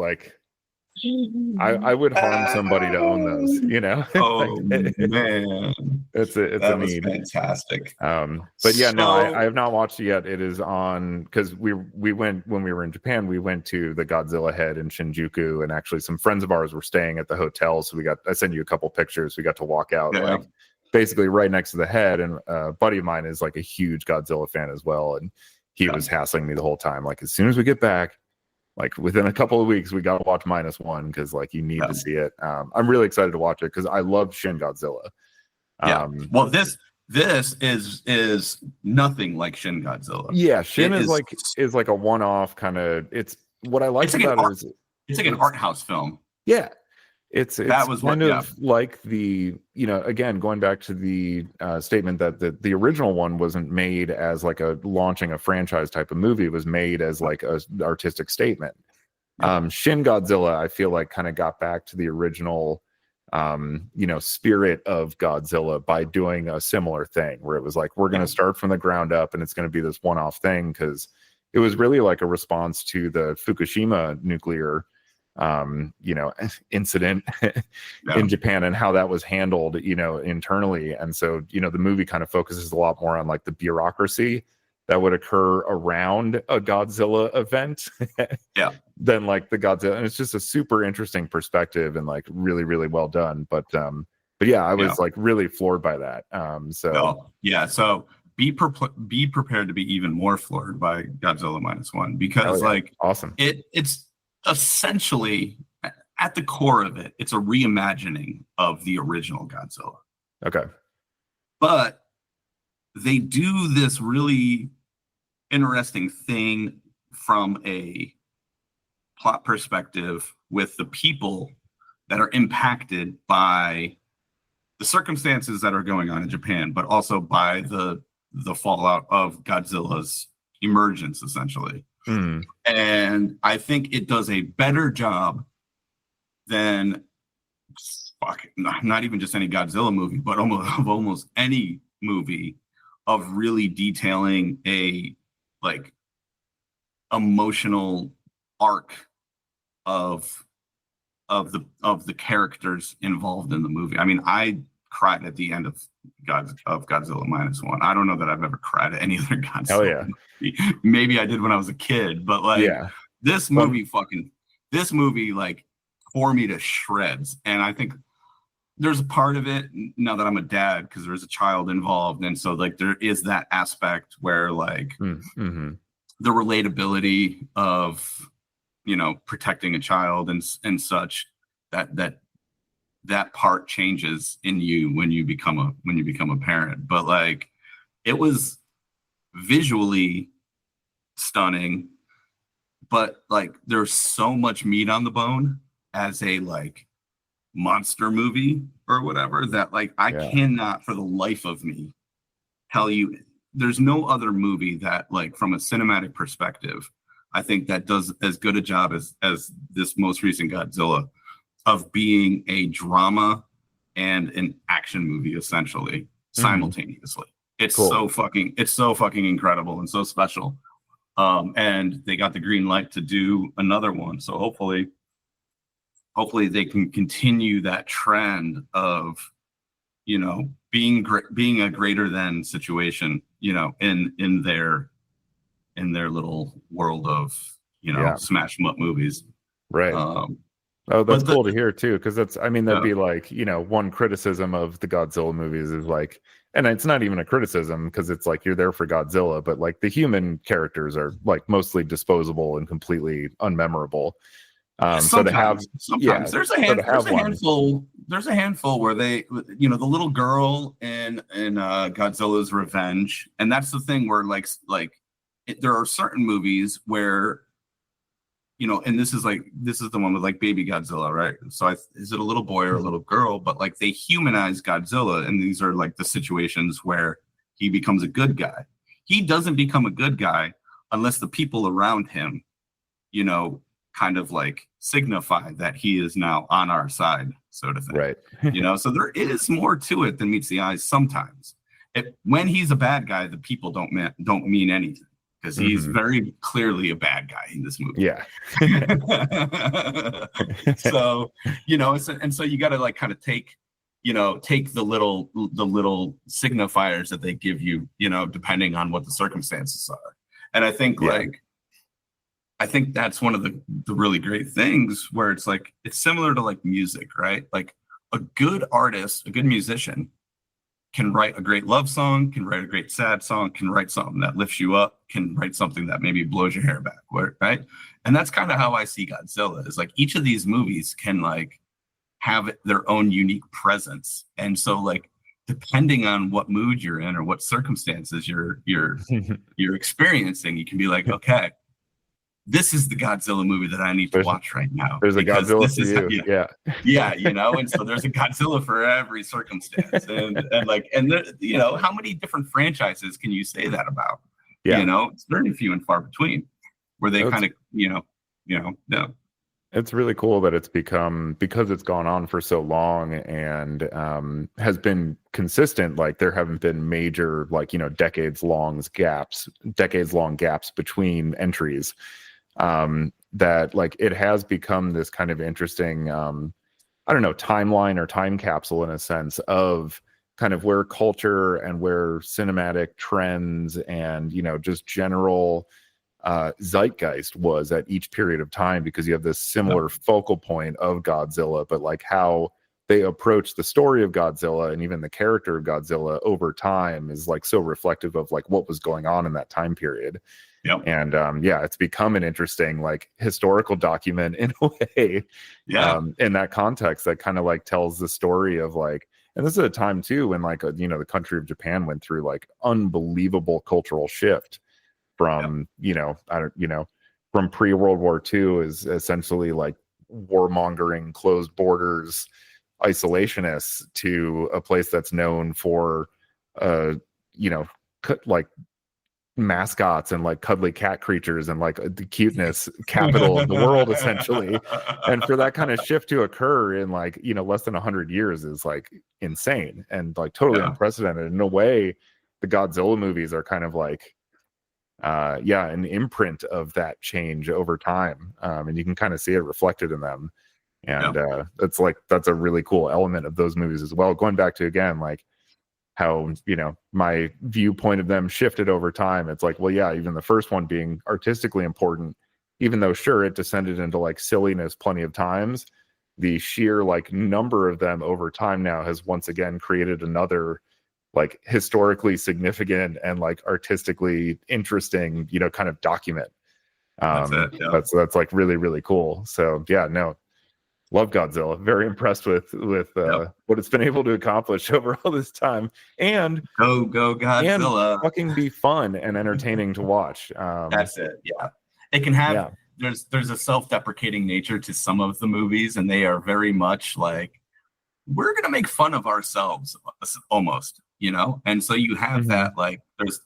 I would harm somebody to own those, you know. Oh man, it's a need. Fantastic. But yeah, no, I have not watched it yet. It is on because we went when we were in Japan. We went to the Godzilla head in Shinjuku, and actually some friends of ours were staying at the hotel. So I sent you a couple pictures. We got to walk out like basically right next to the head, and a buddy of mine is like a huge Godzilla fan as well, and he was hassling me the whole time. Like, as soon as we get back, like within a couple of weeks, we got to watch -1 because like you need to see it. I'm really excited to watch it because I love Shin Godzilla. Well, this is nothing like Shin Godzilla. Yeah, Shin is like a one-off kind of. It's what I like about it is it's like an art house film. Yeah, it's kind of like the, you know, again, going back to the statement that the original one wasn't made as like launching a franchise type of movie. It was made as like a artistic statement. Shin Godzilla, I feel like, kind of got back to the original spirit of Godzilla by doing a similar thing where it was like, we're going to start from the ground up and it's going to be this one-off thing, because it was really like a response to the Fukushima nuclear incident in Japan and how that was handled, internally. And so, the movie kind of focuses a lot more on like the bureaucracy that would occur around a Godzilla event than like the Godzilla. And it's just a super interesting perspective and like really, really well done. But yeah, I was like really floored by that. So be prepared to be even more floored by Godzilla -1, because awesome. It's essentially, at the core of it, it's a reimagining of the original Godzilla. Okay. But they do this really interesting thing from a plot perspective with the people that are impacted by the circumstances that are going on in Japan, but also by the fallout of Godzilla's emergence, essentially. And I think it does a better job than not even just any Godzilla movie, but almost any movie, of really detailing a like emotional arc of the characters involved in the movie. I mean, I cried at the end of Godzilla -1. I don't know that I've ever cried at any other Godzilla movie. Maybe I did when I was a kid, but this movie like tore me to shreds. And I think there's a part of it now that I'm a dad, because there's a child involved, and so like there is that aspect where like the relatability of protecting a child and such that that part changes in you when you become a parent. But like, it was visually stunning, but like there's so much meat on the bone as a like monster movie or whatever that like I cannot for the life of me tell you. There's no other movie that like from a cinematic perspective I think that does as good a job as this most recent Godzilla of being a drama and an action movie essentially simultaneously. It's cool. so fucking incredible and so special. And they got the green light to do another one. So hopefully they can continue that trend of, you know, being a greater than situation, you know, in their little world of, you know, smash 'em up movies. Right. Oh, that's cool to hear too, because that's, I mean, that'd be like, you know, one criticism of the Godzilla movies is like, and it's not even a criticism because it's like you're there for Godzilla, but like the human characters are like mostly disposable and completely unmemorable. So to have sometimes there's a handful where they, you know, the little girl in Godzilla's Revenge, and that's the thing where there are certain movies where, you know, and this is the one with like baby Godzilla, right? So is it a little boy or a little girl? But like they humanize Godzilla, and these are like the situations where he becomes a good guy. He doesn't become a good guy unless the people around him, you know, kind of like signify that he is now on our side, sort of thing. Right. You know, so there is more to it than meets the eyes sometimes. When he's a bad guy, the people don't mean anything. Because he's very clearly a bad guy in this movie. Yeah. So, you know, and so you got to like kind of take the little signifiers that they give you, you know, depending on what the circumstances are. And I think that's one of the really great things where it's like, it's similar to like music, right? Like a good artist, a good musician can write a great love song, can write a great sad song, can write something that lifts you up, can write something that maybe blows your hair back, right? And that's kind of how I see Godzilla, is like each of these movies can like have their own unique presence. And so like, depending on what mood you're in or what circumstances you're experiencing, you can be like, okay, this is the Godzilla movie that I need to watch right now. There's a Godzilla for you. Yeah, you know, and so there's a Godzilla for every circumstance, and you know, how many different franchises can you say that about? Yeah, you know, it's very few and far between where they kind of, you know. It's really cool that it's become, because it's gone on for so long and has been consistent. Like there haven't been major, like, you know, decades long gaps between entries. That like it has become this kind of interesting, I don't know, timeline or time capsule in a sense of kind of where culture and where cinematic trends and, you know, just general zeitgeist was at each period of time, because you have this similar focal point of Godzilla, but like how they approach the story of Godzilla and even the character of Godzilla over time is like so reflective of like what was going on in that time period. Yep. And it's become an interesting like historical document in a way. In that context that kind of like tells the story of like, and this is a time too when like you know, the country of Japan went through like unbelievable cultural shift from from pre-World War II is essentially like warmongering, closed borders, isolationists, to a place that's known for like mascots and like cuddly cat creatures and like the cuteness capital of the world essentially. And for that kind of shift to occur in like, you know, less than 100 years is like insane and like totally unprecedented. In a way, the Godzilla movies are kind of like an imprint of that change over time, and you can kind of see it reflected in them. And it's like, that's a really cool element of those movies as well, going back to, again, like how, you know, my viewpoint of them shifted over time. It's like, well, yeah, even the first one being artistically important, even though sure it descended into like silliness plenty of times, the sheer like number of them over time now has once again created another like historically significant and like artistically interesting, you know, kind of document. That's like really, really cool. So yeah, no, Love Godzilla. Very impressed with what it's been able to accomplish over all this time, and Go Godzilla. fucking be fun and entertaining to watch. That's it. Yeah, it can have. Yeah. There's a self-deprecating nature to some of the movies, and they are very much like, we're gonna make fun of ourselves, almost, And so you have that, like, there's,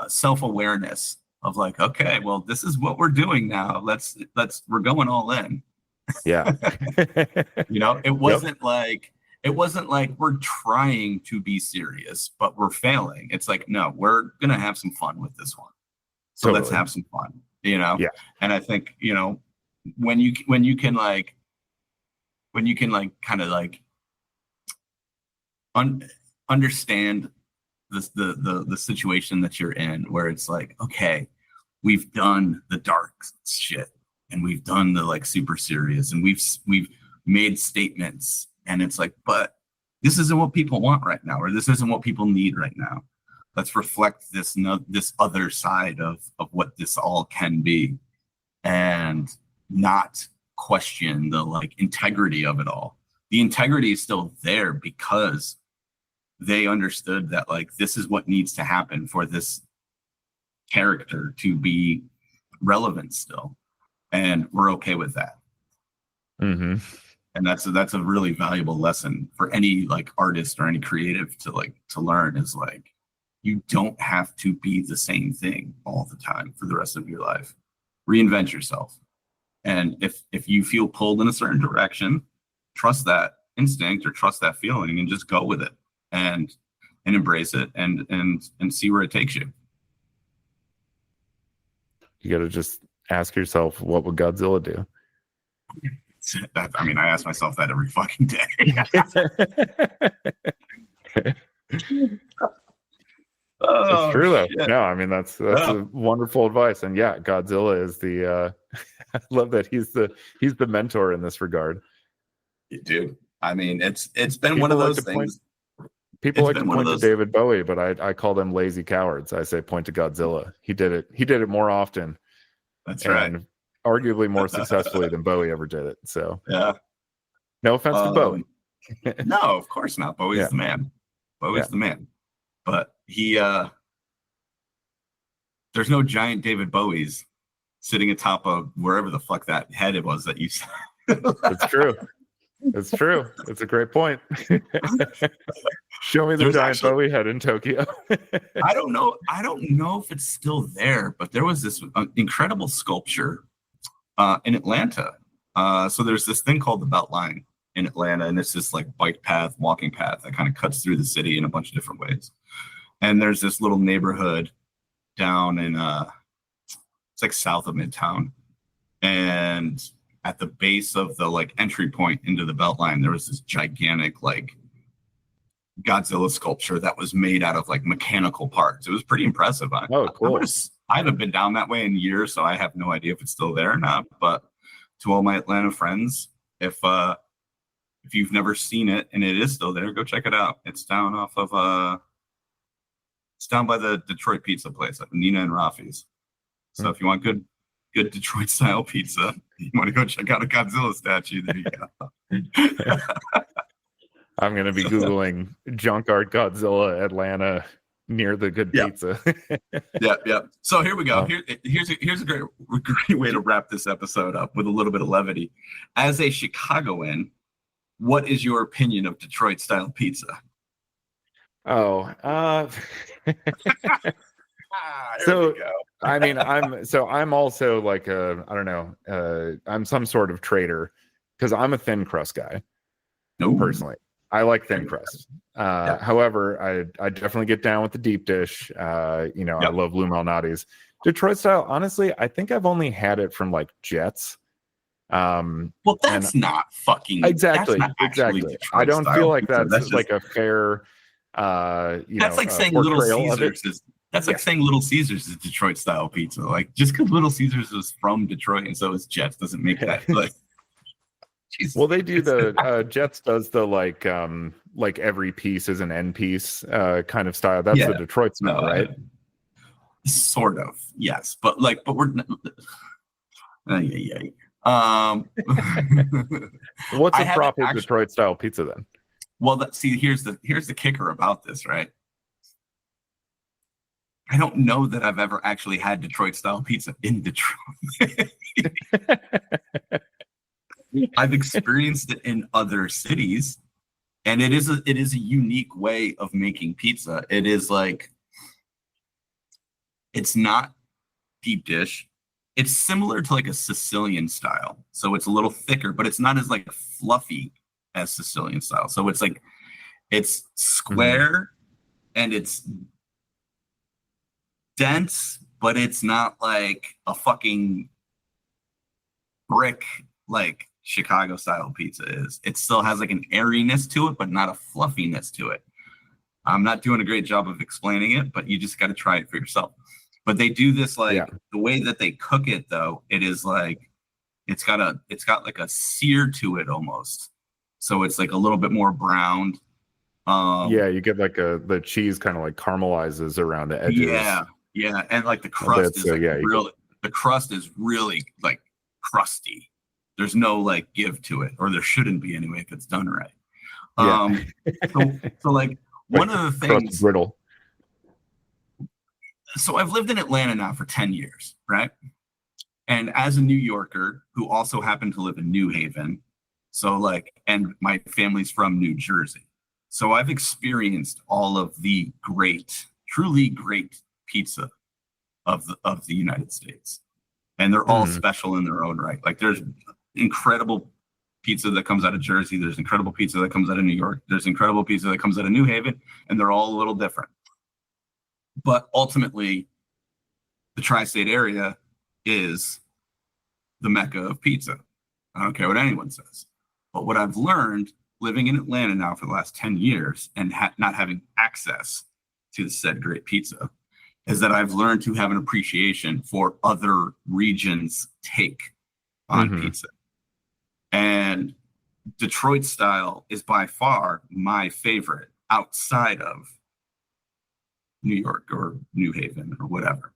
self-awareness of like, okay, well, this is what we're doing now. We're going all in. Yeah. It wasn't like we're trying to be serious, but we're failing. It's like, no, we're gonna have some fun with this one. So totally. let's have some fun, Yeah. And I think, when you can kind of like understand the situation that you're in, where it's like, okay, we've done the dark shit and we've done the like super serious, and we've made statements, and it's like, but this isn't what people want right now, or this isn't what people need right now. Let's reflect this other side of what this all can be, and not question the like integrity of it all. The integrity is still there because they understood that like this is what needs to happen for this character to be relevant still, and we're okay with that. Mm-hmm. And that's a really valuable lesson for any like artist or any creative to learn, is like, you don't have to be the same thing all the time for the rest of your life. Reinvent yourself. And if you feel pulled in a certain direction, trust that instinct or trust that feeling and just go with it, and embrace it, and see where it takes you. You got to just ask yourself, what would Godzilla do? I ask myself that every fucking day. It's true though. Shit. No, that's a wonderful advice. And yeah, Godzilla is the I love that he's the mentor in this regard. Dude, it's been one of those things. People like to point to David Bowie, but I call them lazy cowards. I say point to Godzilla. He did it more often. That's right. Arguably more successfully than Bowie ever did it. So yeah. No offense to Bowie. No, of course not. Bowie's the man. Bowie's the man. But he there's no giant David Bowies sitting atop of wherever the fuck that head it was that you said. It's true. It's true. It's a great point. Show me the giant Bowie head in Tokyo. I don't know if it's still there, but there was this incredible sculpture in Atlanta. So there's this thing called the Beltline in Atlanta, and it's this like bike path, walking path that kind of cuts through the city in a bunch of different ways. And there's this little neighborhood down in it's like south of Midtown, and at the base of the like entry point into the Beltline, there was this gigantic like Godzilla sculpture that was made out of like mechanical parts. It was pretty impressive. Cool. I haven't been down that way in years, so I have no idea if it's still there or not. But to all my Atlanta friends, if you've never seen it and it is still there, go check it out. It's down off of it's down by the Detroit pizza place, Nina and Rafi's. So if you want good Detroit style pizza, you want to go check out a Godzilla statue, there you go. I'm going to be Googling junk art Godzilla Atlanta near the good pizza. Yeah. So here we go. Here's a great way to wrap this episode up with a little bit of levity. As a Chicagoan, what is your opinion of Detroit style pizza? So I'm also like I'm some sort of traitor, because I'm a thin crust guy. Personally, I like thin crust. However, I definitely get down with the deep dish. I love Lou Malnati's Detroit style. Honestly, I think I've only had it from like Jets. Well, that's not fucking exactly. Detroit I don't feel like pizza. that's like a fair. That's like saying Little Caesars is. That's like saying Little Caesars is Detroit style pizza. Like, just because Little Caesars is from Detroit and so is Jets doesn't make that like. Jesus. Well, they do the Jets does the like every piece is an end piece kind of style. That's the Detroit style, right? Sort of, yes, but we're yeah. What's I a haven't proper actually. Detroit style pizza then? Well, see, here's the kicker about this, right? I don't know that I've ever actually had Detroit style pizza in Detroit. I've experienced it in other cities, and it is a unique way of making pizza. It is like it's not deep dish. It's similar to like a Sicilian style, so it's a little thicker, but it's not as like fluffy as Sicilian style. So it's like it's Mhm. square and it's dense, but it's not like a fucking brick like Chicago style pizza is. It still has like an airiness to it, but not a fluffiness to it. I'm not doing a great job of explaining it, but you just got to try it for yourself. But they do this Yeah. like the way that they cook it though, it is like it's got like a sear to it almost. So it's like a little bit more browned. Yeah, Um you get like the cheese kind of like caramelizes around the edges yeah, yeah, and like the a bit. crust is So like yeah, you get really the crust is really like crusty. There's no like give to it, or there shouldn't be anyway if it's done right. yeah. Um so like one Like of the crust things, brittle. so I've lived in Atlanta now for 10 years, right? And as a New Yorker who also happened to live in New Haven, so like, and my family's from New Jersey. So I've experienced all of the great, truly great pizza of the United States. And they're all Mhm. special in their own right. Like there's incredible pizza that comes out of Jersey, there's incredible pizza that comes out of New York, there's incredible pizza that comes out of New Haven, and they're all a little different. But ultimately, the tri-state area is the mecca of pizza. I don't care what anyone says. But what I've learned living in Atlanta now for the last 10 years and not having access to the said great pizza is that I've learned to have an appreciation for other regions' take on Mhm. pizza. And Detroit style is by far my favorite outside of New York or New Haven or whatever.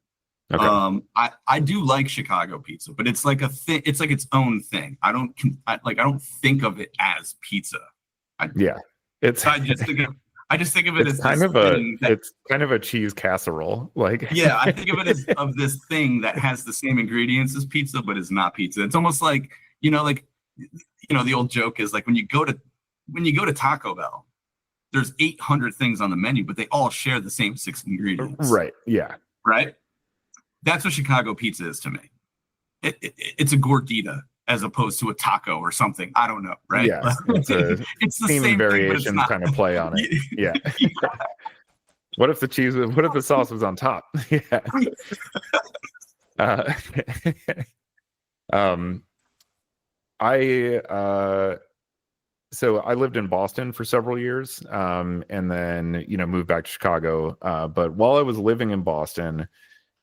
Okay. I do like Chicago pizza, but it's like a thing. It's like its own thing. I don't think of it as pizza. I Yeah. It's I just think of it it's as kind this of a thing that, it's kind of a cheese casserole. Like yeah, I think of it as of this thing that has the same ingredients as pizza, but is not pizza. It's almost like the old joke is like when you go to Taco Bell, there's 800 things on the menu, but they all share the same six ingredients, right. Yeah. right? That's what Chicago pizza is to me. It's a gordita as opposed to a taco or something. I don't know, right? Yeah. It's a It's the theme and same thing, but it's variations not. kind of play on it. Yeah. Yeah. What if the sauce was on top? Yeah. Uh, um I so I lived in Boston for several years, and then moved back to Chicago. But while I was living in Boston,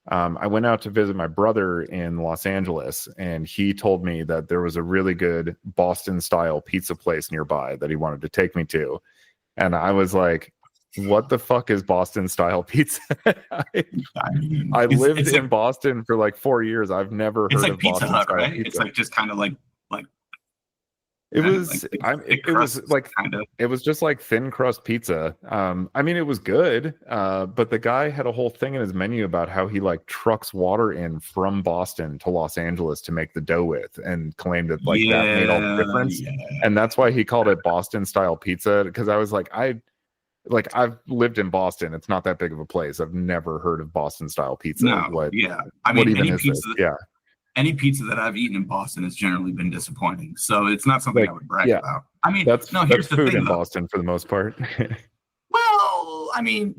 I went out to visit my brother in Los Angeles, and he told me that there was a really good Boston style pizza place nearby that he wanted to take me to. And I was like, what the fuck is Boston style pizza? I, I mean, I it's lived it's like in Boston for like 4 years. I've never it's heard like of Pizza Boston Hut, style right? It's pizza. like just kind of like It kind of like was thick, I thick it was crust, like kind of. it was just like thin crust pizza. I mean it was good, but the guy had a whole thing in his menu about how he like trucks water in from Boston to Los Angeles to make the dough with, and claimed that like that made all the Yeah, difference. yeah. And that's why he called it Boston style pizza, because I was like I've lived in Boston. It's not that big of a place. I've never heard of Boston style pizza. No, What yeah. I what mean, even is this? Yeah. any pizza that I've eaten in Boston has generally been disappointing. So it's not something I Like would brag yeah, about. I mean, that's no, that's here's the food thing in though. Boston for the most part. Well, I mean,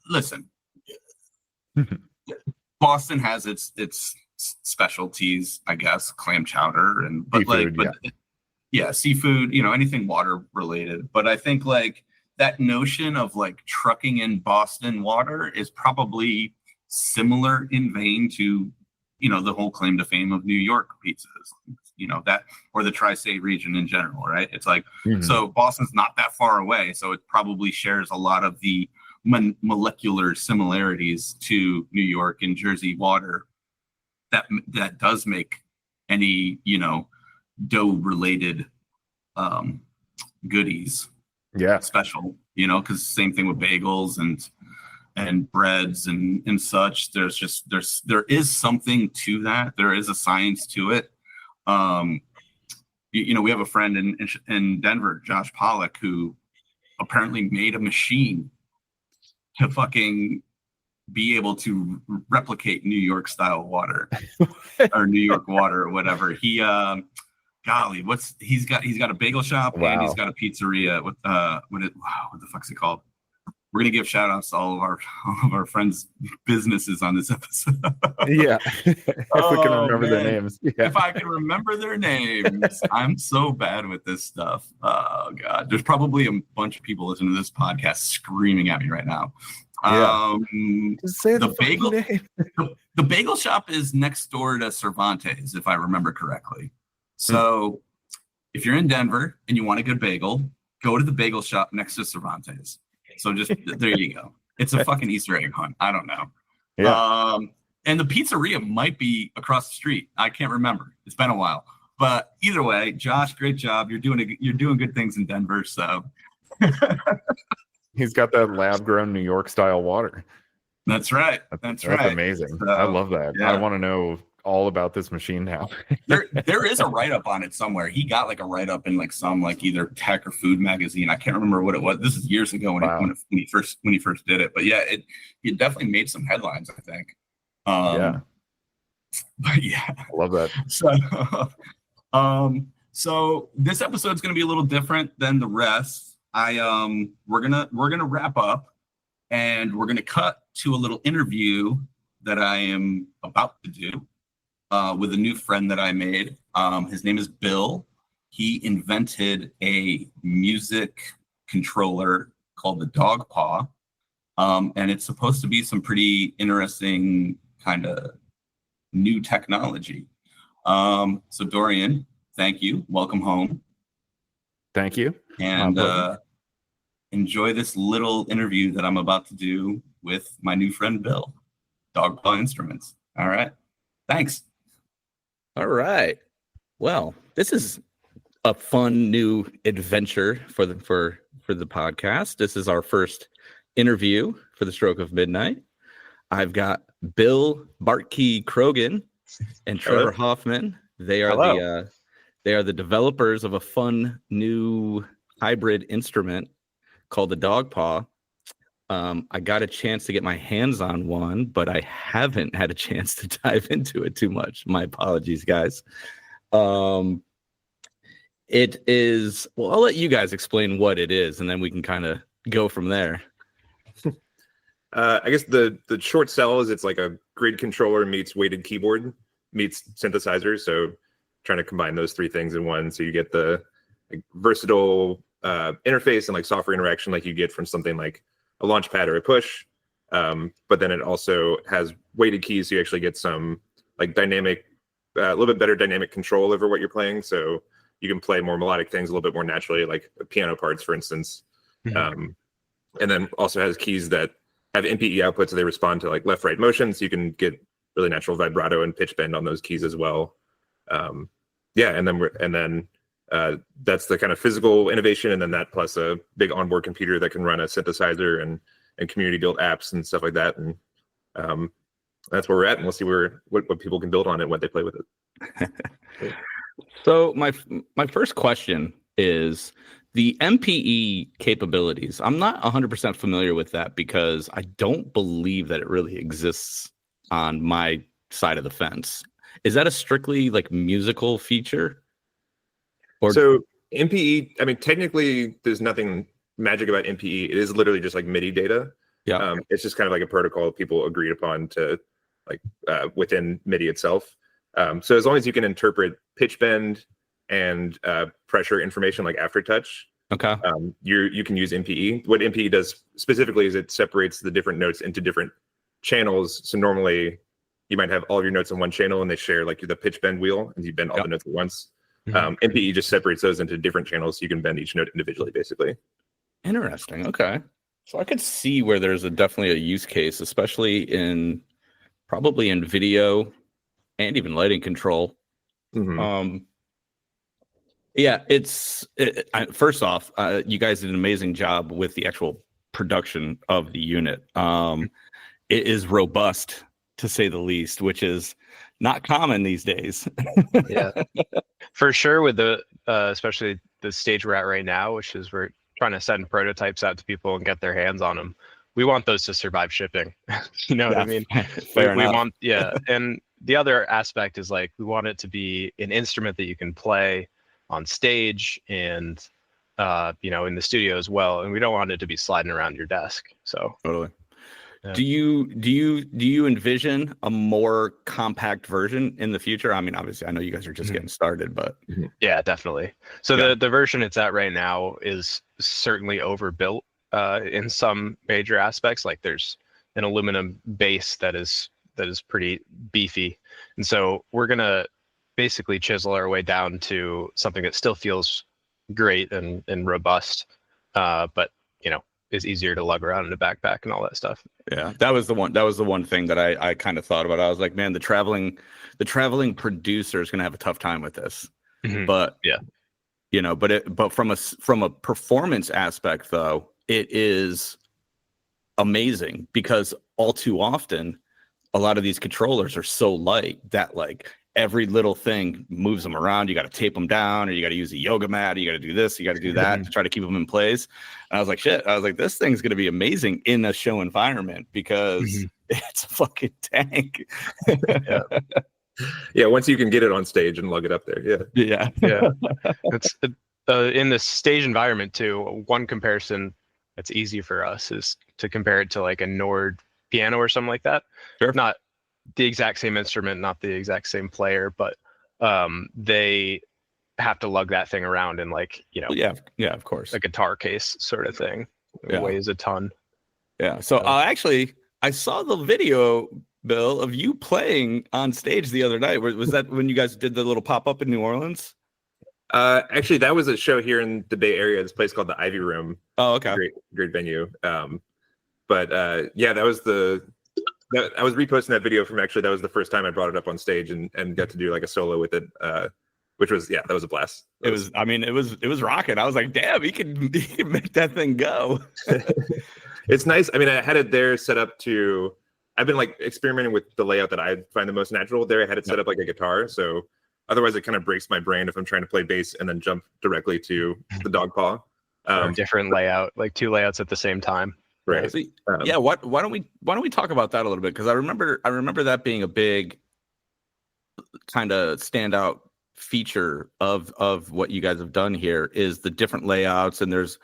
listen, Boston has its specialties, I guess, clam chowder and Seafood, but yeah. yeah, seafood, anything water related. But I think like that notion of like trucking in Boston water is probably similar in vein to, the whole claim to fame of New York pizzas, that or the tri-state region in general, right? It's like, Mhm. so Boston's not that far away, so it probably shares a lot of the molecular similarities to New York and Jersey water that does make any, dough related goodies Yeah. special, because same thing with bagels and breads and such. There is something to that. There is a science to it. We have a friend in Denver, Josh Pollock, who apparently made a machine to fucking be able to replicate New York style water or New York water or whatever. He he's got a bagel shop and he's got a pizzeria. What the fuck's it called? We're gonna give shout outs to all of our friends' businesses on this episode. Yeah. If we can remember their names. Yeah. If I can remember their names. I'm so bad with this stuff. Oh god. There's probably a bunch of people listening to this podcast screaming at me right now. Yeah. Just say the bagel name. the bagel shop is next door to Cervantes, if I remember correctly. So if you're in Denver and you want a good bagel, go to the bagel shop next to Cervantes. So just there you go. It's a fucking Easter egg hunt. I don't know. Yeah. And the pizzeria might be across the street. I can't remember. It's been a while. But either way, Josh, great job. You're doing good things in Denver. So he's got that lab grown New York style water. That's right. That's right. That's amazing. So, I love that. Yeah. I want to know all about this machine now. there is a write-up on it somewhere. He got like a write-up in like some like either tech or food magazine. I can't remember what it was. This is years ago when he first did it. But yeah, it definitely made some headlines, I think. Yeah. But yeah. I love that. So this episode's gonna be a little different than the rest. We're gonna wrap up and we're gonna cut to a little interview that I am about to do with a new friend that I made. His name is Bill. He invented a music controller called the dogpaw. And it's supposed to be some pretty interesting kind of new technology. So Dorian, thank you. Welcome home. Thank you. And enjoy this little interview that I'm about to do with my new friend, Bill. Dogpaw Instruments. All right. Thanks. All right. Well, this is a fun new adventure for the podcast. This is our first interview for the Stroke of Midnight. I've got Bill Bartkey Krogan and Trevor Hoffman. They are the developers of a fun new hybrid instrument called the dogpaw. I got a chance to get my hands on one, but I haven't had a chance to dive into it too much. My apologies, guys. It is, well, I'll let you guys explain what it is, and then we can kind of go from there. I guess the short sell is it's like a grid controller meets weighted keyboard meets synthesizer. So trying to combine those three things in one. So you get the versatile interface and like software interaction like you get from something like a launch pad or a push, but then it also has weighted keys, so you actually get some like dynamic, a little bit better dynamic control over what you're playing. So you can play more melodic things a little bit more naturally, like piano parts, for instance. Mm-hmm. And then also has keys that have MPE outputs, so they respond to like left-right motion, so you can get really natural vibrato and pitch bend on those keys as well. And then that's the kind of physical innovation, and then that plus a big onboard computer that can run a synthesizer and community built apps and stuff like that. And that's where we're at, and we'll see what people can build on it and what they play with it. So my first question is the MPE capabilities. I'm not 100% familiar with that because I don't believe that it really exists on my side of the fence. Is that a strictly like musical feature? So MPE, I mean, technically there's nothing magic about MPE. It is literally just like MIDI data. Yeah. It's just kind of like a protocol people agreed upon to like within MIDI itself. So as long as you can interpret pitch bend and pressure information like aftertouch, okay, you can use MPE. What MPE does specifically is it separates the different notes into different channels. So normally you might have all of your notes in one channel and they share like the pitch bend wheel and you bend all the notes at once. Mm-hmm. MPE just separates those into different channels so you can bend each note individually, basically. Interesting. Okay. So I could see where there's definitely a use case, especially probably in video and even lighting control. Mhm. Yeah, first off, you guys did an amazing job with the actual production of the unit. It is robust, to say the least, which is not common these days. Yeah, for sure. With the especially the stage we're at right now, which is we're trying to send prototypes out to people and get their hands on them. We want those to survive shipping. You know what I mean? Fair we enough. want, yeah. And the other aspect is like we want it to be an instrument that you can play on stage and you know, in the studio as well. And we don't want it to be sliding around your desk. So Totally. Yeah. Do you envision a more compact version in the future? I mean, obviously, I know you guys are just getting started, but yeah, definitely. So Yeah. the version it's at right now is certainly overbuilt in some major aspects. Like there's an aluminum base that is pretty beefy, and so we're gonna basically chisel our way down to something that still feels great and robust, but you know, is easier to lug around in a backpack and all that stuff. yeah, that was the one thing that I kind of thought about. I was like, man, the traveling producer is gonna have a tough time with this. But Yeah. you know, but from a performance aspect though, it is amazing because all too often a lot of these controllers are so light that like every little thing moves them around. You got to tape them down, or you got to use a yoga mat, or you got to do this, you got to do that to try to keep them in place. And I was like, shit, I was like, this thing's going to be amazing in a show environment because it's a fucking tank. Yeah, once you can get it on stage and lug it up there. Yeah. Yeah. Yeah. It's in the stage environment too. One comparison that's easy for us is to compare it to like a Nord piano or something like that. Sure. Not the exact same instrument, not the exact same player, but they have to lug that thing around in like, you know, yeah, of course. a guitar case sort of thing. It Yeah. weighs a ton. Yeah. So actually, I saw the video, Bill, of you playing on stage the other night. Was that when you guys did the little pop up in New Orleans? Actually, that was a show here in the Bay Area. This place called the Ivy Room. Oh, okay. Great venue. But yeah, that was I was reposting that video from actually. That was the first time I brought it up on stage and got to do like a solo with it. Which was that was a blast. It was rocking. I was like, damn, he can make that thing go. It's nice. I mean, I had it there set up to. I've been like experimenting with the layout that I find the most natural. There, I had it set up like a guitar, so otherwise it kind of breaks my brain if I'm trying to play bass and then jump directly to the dogpaw. Different layout, like two layouts at the same time. Right. So, yeah. Why don't we talk about that a little bit? Because I remember that being a big kind of standout feature of what you guys have done here is the different layouts, and there's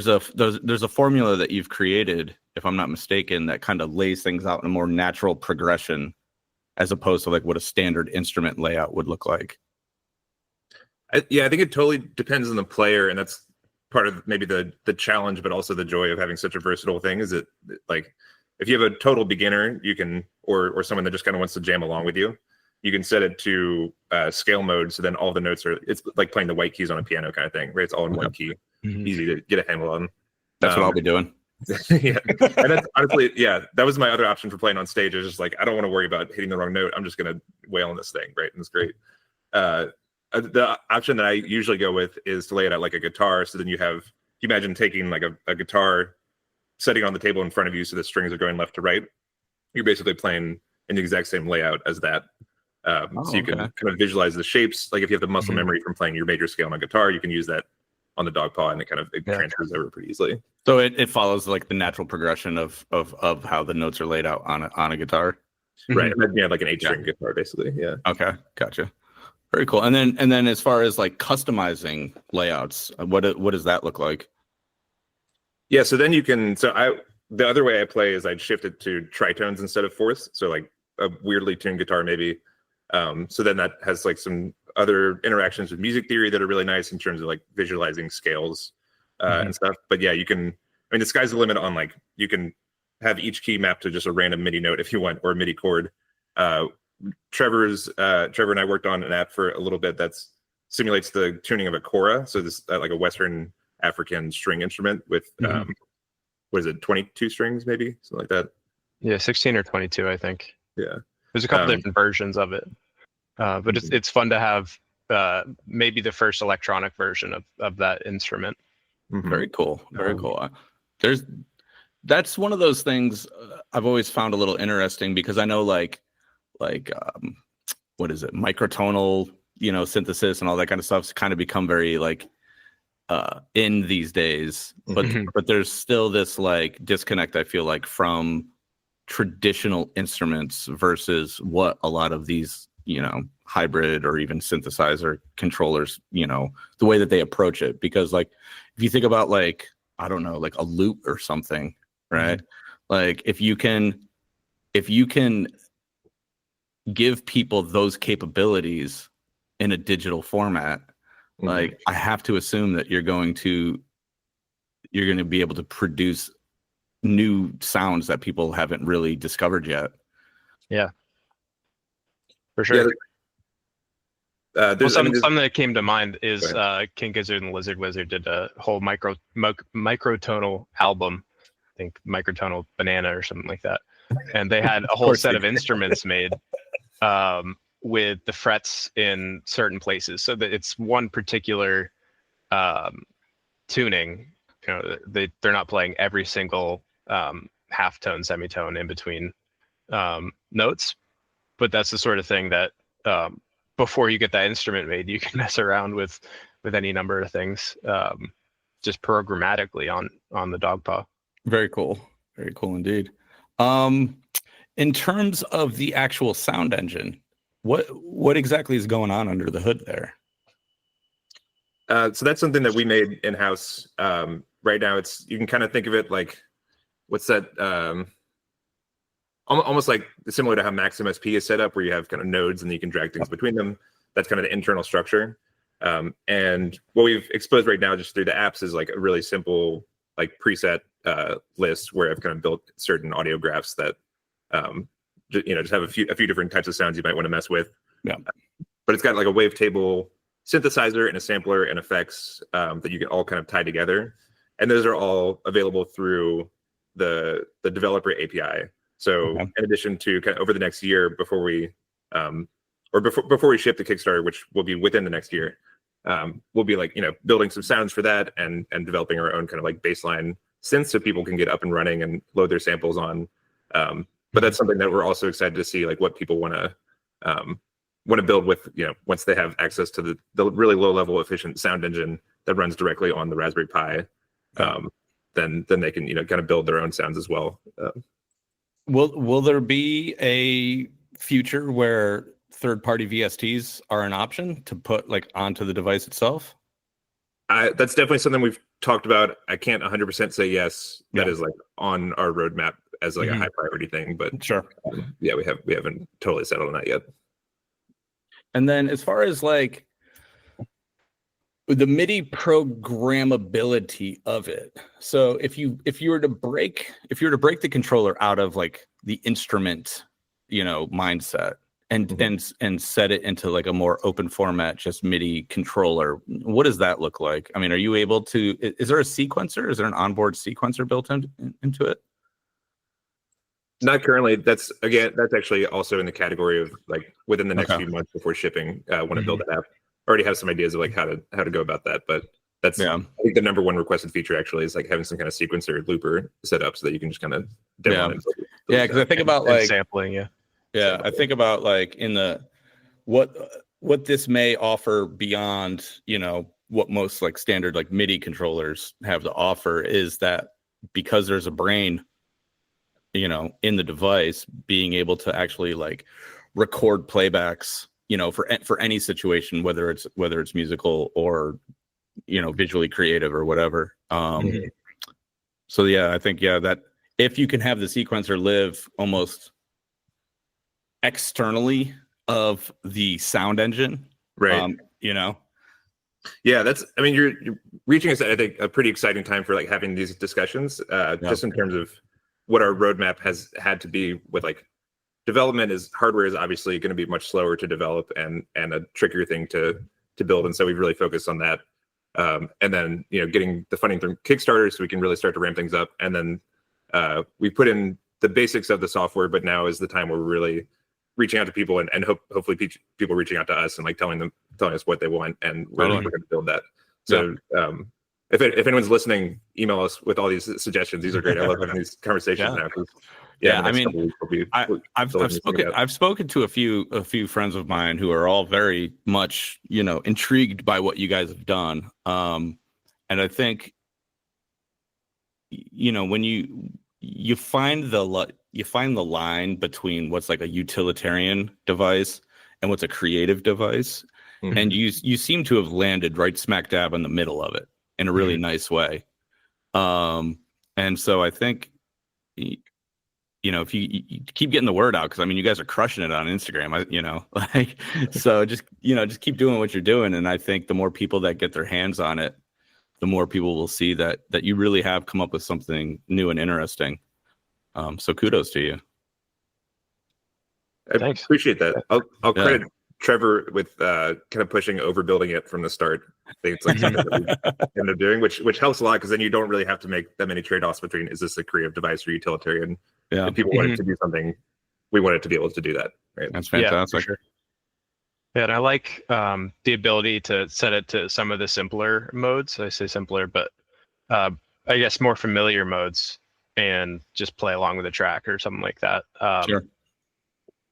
a formula that you've created, if I'm not mistaken, that kind of lays things out in a more natural progression as opposed to like what a standard instrument layout would look like. I think it totally depends on the player, and that's part of maybe the challenge, but also the joy of having such a versatile thing. Is that like if you have a total beginner, you can or someone that just kind of wants to jam along with you, you can set it to scale mode, so then all the notes are. It's like playing the white keys on a piano kind of thing, right? It's all in one key, easy to get a handle on. That's what I'll be doing. Yeah, and that's honestly, that was my other option for playing on stage. Is just like I don't want to worry about hitting the wrong note. I'm just gonna wail on this thing, right? And it's great. The option that I usually go with is to lay it out like a guitar. So then you imagine taking like a guitar, setting on the table in front of you, so the strings are going left to right. You're basically playing in the exact same layout as that. So you can kind of visualize the shapes. Like if you have the muscle memory from playing your major scale on a guitar, you can use that on the dogpaw, and it transfers over pretty easily. So it follows like the natural progression of how the notes are laid out on a guitar. Right. Yeah, like an 8-string guitar, basically. Yeah. Okay, gotcha. Very cool. And then as far as like customizing layouts, what does that look like? Yeah. So then you can. The other way I play is I'd shift it to tritones instead of fourths. So like a weirdly tuned guitar, maybe. So then that has like some other interactions with music theory that are really nice in terms of like visualizing scales and stuff. But yeah, you can. I mean, the sky's the limit on like you can have each key mapped to just a random MIDI note if you want, or a MIDI chord. Trevor and I worked on an app for a little bit that simulates the tuning of a kora. So this like a Western African string instrument with what is it, 22 strings, maybe something like that. Yeah, 16 or 22, I think. Yeah, there's a couple different versions of it. But it's fun to have maybe the first electronic version of that instrument. Mhm. Very cool. Very cool. That's one of those things I've always found a little interesting, because I know like what is it, microtonal, synthesis and all that kind of stuff's kind of become very like in these days, but Mhm. but there's still this like disconnect, I feel like, from traditional instruments versus what a lot of these hybrid or even synthesizer controllers, the way that they approach it. Because like if you think about like, I don't know, like a lute or something, right? Like if you can give people those capabilities in a digital format, like I have to assume that you're going to be able to produce new sounds that people haven't really discovered yet. Yeah, for sure. Yeah, Well, something that came to mind is King Gizzard and Lizard Wizard did a whole microtonal album. I think microtonal banana or something like that. And they had a whole set of instruments made with the frets in certain places, so that it's one particular tuning. They're not playing every single half tone, semitone in between notes, but that's the sort of thing that before you get that instrument made, you can mess around with any number of things, just programmatically on the dogpaw. Very cool indeed. In terms of the actual sound engine, what exactly is going on under the hood there? So that's something that we made in-house. Right now, you can kind of think of it like, what's that? Almost like similar to how Max MSP is set up, where you have kind of nodes and you can drag things between them. That's kind of the internal structure. And what we've exposed right now just through the apps is like a really simple like preset list where I've kind of built certain audio graphs that just have a few different types of sounds you might want to mess with. Yeah. But it's got like a wavetable synthesizer and a sampler and effects that you can all kind of tie together, and those are all available through the developer API. So in addition to kind of over the next year before we ship the Kickstarter, which will be within the next year, we'll be like building some sounds for that and developing our own kind of like baseline synths so people can get up and running and load their samples on. But that's something that we're also excited to see, like what people want to build with, once they have access to the really low level efficient sound engine that runs directly on the Raspberry Pi. Then they can kind of build their own sounds as well. Will there be a future where third-party VSTs are an option to put like onto the device itself? That's definitely something we've talked about. I can't 100% say yes. That is like on our roadmap as like a high priority thing, but sure. Yeah, we haven't totally settled on that yet. And then as far as like the MIDI programmability of it, so if you were to break the controller out of like the instrument mindset and set it into like a more open format, just MIDI controller, what does that look like? I mean, are you able to, is there a sequencer? Is there an onboard sequencer built into it? Not currently. That's actually also in the category of like within the next few months before shipping, when I build that app. Already have some ideas of like how to go about that, but that's I think the number one requested feature actually is like having some kind of sequencer looper set up so that you can just kind of demo it. Because I think about like sampling. I think about like in the what this may offer beyond what most like standard like MIDI controllers have to offer is that because there's a brain in the device, being able to actually like record playbacks for any situation, whether it's musical or visually creative or whatever. So I think that if you can have the sequencer live almost externally of the sound engine, right? That's, I mean, you're reaching us at, I think, a pretty exciting time for like having these discussions, just in terms of what our roadmap has had to be with like development. Hardware is obviously going to be much slower to develop and a trickier thing to build, and so we've really focused on that. And then getting the funding through Kickstarter so we can really start to ramp things up. And then we put in the basics of the software, but now is the time where we're really reaching out to people and hopefully people reaching out to us and like telling us what they want, and we're going to build that. So if anyone's listening, email us with all these suggestions. These are great. I love having these conversations now. I mean, I've spoken to a few friends of mine who are all very much, intrigued by what you guys have done. And I think, when you find the line between what's like a utilitarian device and what's a creative device, and you seem to have landed right smack dab in the middle of it in a really nice way. And so I think, if you keep getting the word out, because I mean, you guys are crushing it on Instagram, so just keep doing what you're doing. And I think the more people that get their hands on it, the more people will see that you really have come up with something new and interesting. So kudos to you. I appreciate that. I'll credit Trevor with kind of pushing overbuilding it from the start. I think it's like something that we end up doing, which helps a lot, because then you don't really have to make that many trade-offs between, is this a creative device or utilitarian? Yeah. If people want it to do something, we want it to be able to do that. Right? That's fantastic. Yeah, for sure. Yeah, and I like the ability to set it to some of the simpler modes. I say simpler, but I guess more familiar modes, and just play along with the track or something like that. Sure.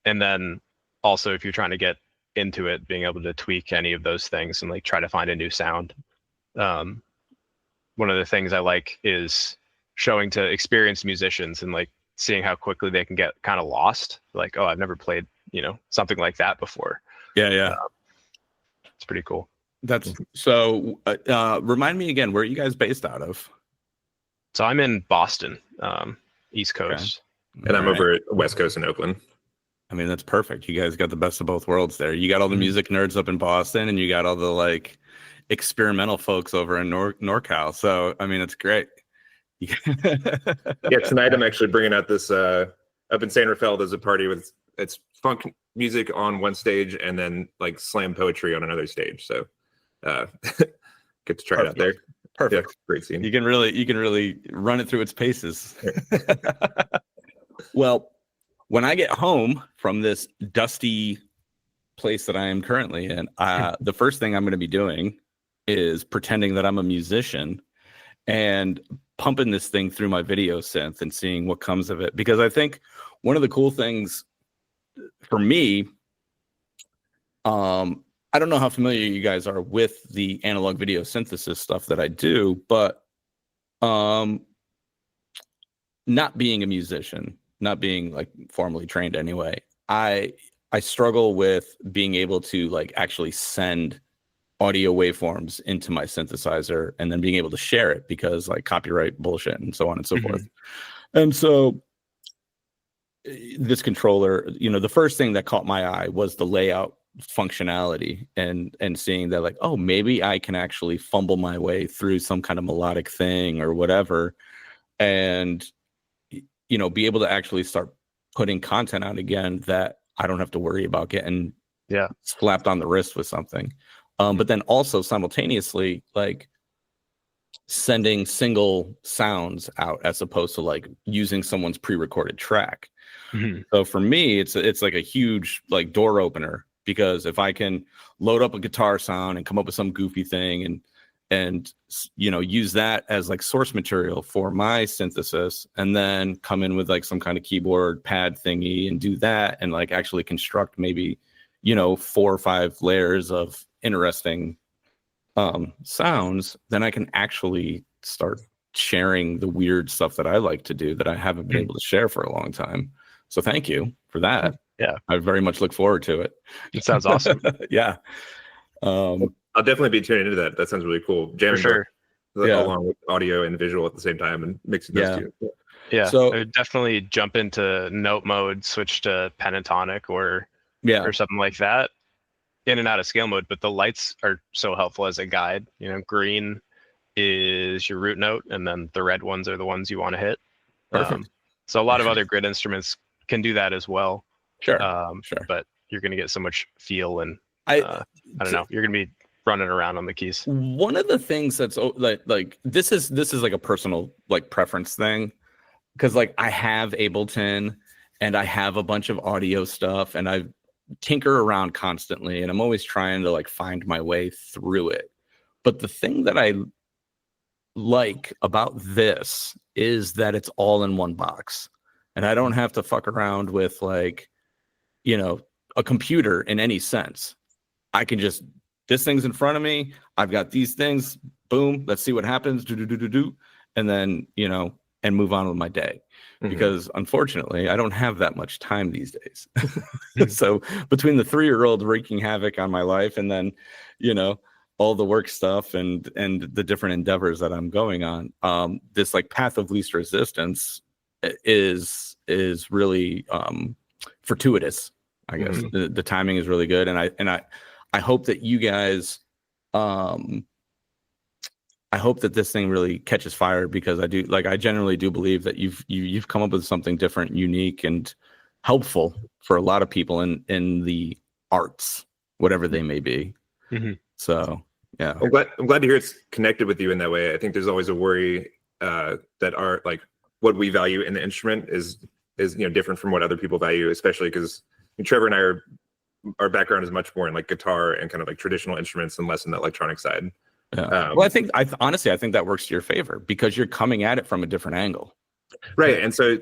And then also, if you're trying to get into it, being able to tweak any of those things and like try to find a new sound. One of the things I like is showing to experienced musicians and like seeing how quickly they can get kind of lost. Like, oh, I've never played, something like that before. Yeah. It's pretty cool. That's so. Remind me again, where are you guys based out of? So I'm in Boston, East Coast. Okay. And I'm over at West Coast in Oakland. I mean, that's perfect. You guys got the best of both worlds there. You got all the music nerds up in Boston, and you got all the like experimental folks over in NorCal. So, I mean, it's great. Yeah, tonight I'm actually bringing out this up in San Rafael. There's a party with it's funk music on one stage and then like slam poetry on another stage. So get to try it out there. Perfect. Yeah, great scene. You can really run it through its paces. Well, when I get home from this dusty place that I am currently in, the first thing I'm going to be doing is pretending that I'm a musician and pumping this thing through my video synth and seeing what comes of it. Because I think one of the cool things for me, I don't know how familiar you guys are with the analog video synthesis stuff that I do, but not being a musician, not being like formally trained anyway, I struggle with being able to like actually send audio waveforms into my synthesizer and then being able to share it, because like copyright bullshit and so on and so forth. And so this controller, the first thing that caught my eye was the layout functionality and seeing that like, oh, maybe I can actually fumble my way through some kind of melodic thing or whatever, and be able to actually start putting content out again that I don't have to worry about getting slapped on the wrist with something. But then also simultaneously like sending single sounds out as opposed to like using someone's pre-recorded track. So for me, it's like a huge like door opener, because if I can load up a guitar sound and come up with some goofy thing and use that as like source material for my synthesis, and then come in with like some kind of keyboard pad thingy and do that and like actually construct maybe 4 or 5 layers of interesting sounds, then I can actually start sharing the weird stuff that I like to do that I haven't been able to share for a long time. So thank you for that. Yeah, I very much look forward to it. It sounds awesome. Yeah. I'll definitely be tuning into that. That sounds really cool. Jamming along with audio and visual at the same time and mixing those two. Yeah. So I would definitely jump into note mode, switch to pentatonic or something like that, in and out of scale mode. But the lights are so helpful as a guide. Green is your root note, and then the red ones are the ones you want to hit. Perfect. So a lot of other grid instruments can do that as well. Sure. But you're going to get so much feel, and I don't know, you're going to be running around on the keys. One of the things that's like this is like a personal like preference thing, because like I have Ableton and I have a bunch of audio stuff, and I tinker around constantly, and I'm always trying to like find my way through it. But the thing that I like about this is that it's all in one box, and I don't have to fuck around with like, you know, a computer in any sense. I can just, this thing's in front of me. I've got these things. Boom. Let's see what happens. Do. And then, you know, and move on with my day. Because unfortunately, I don't have that much time these days. So between the 3-year-old wreaking havoc on my life, and then, you know, all the work stuff and the different endeavors that I'm going on, this like path of least resistance is really fortuitous, I guess. The timing is really good, and I hope that you guys, I hope that this thing really catches fire, because I generally do believe that you've come up with something different, unique, and helpful for a lot of people in the arts, whatever they may be. So yeah, I'm glad to hear it's connected with you in that way. I think there's always a worry that our like what we value in the instrument is different from what other people value, especially because Trevor and our background is much more in like guitar and kind of like traditional instruments and less in the electronic side. Yeah. Well, honestly, I think that works to your favor, because you're coming at it from a different angle. Right. And so,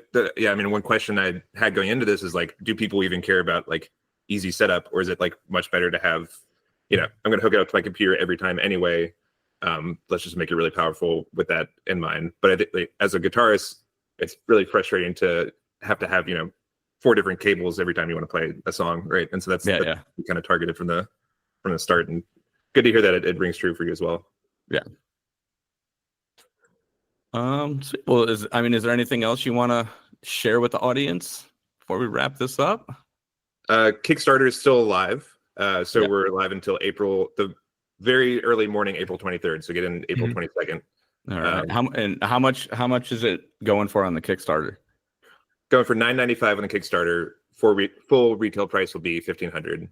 one question I had going into this is like, do people even care about like easy setup, or is it like much better to have, I'm going to hook it up to my computer every time anyway. Let's just make it really powerful with that in mind. But I think like, as a guitarist, it's really frustrating to have 4 different cables every time you want to play a song. Right. And so that's kind of targeted from the start, and good to hear that it rings true for you as well. Yeah. Well, is there anything else you want to share with the audience before we wrap this up? Kickstarter is still alive. We're live until the very early morning, April 23rd. So get in April 22nd. All right. How much is it going for on the Kickstarter? Going for $9.95 on the Kickstarter. Full retail price will be $1,500.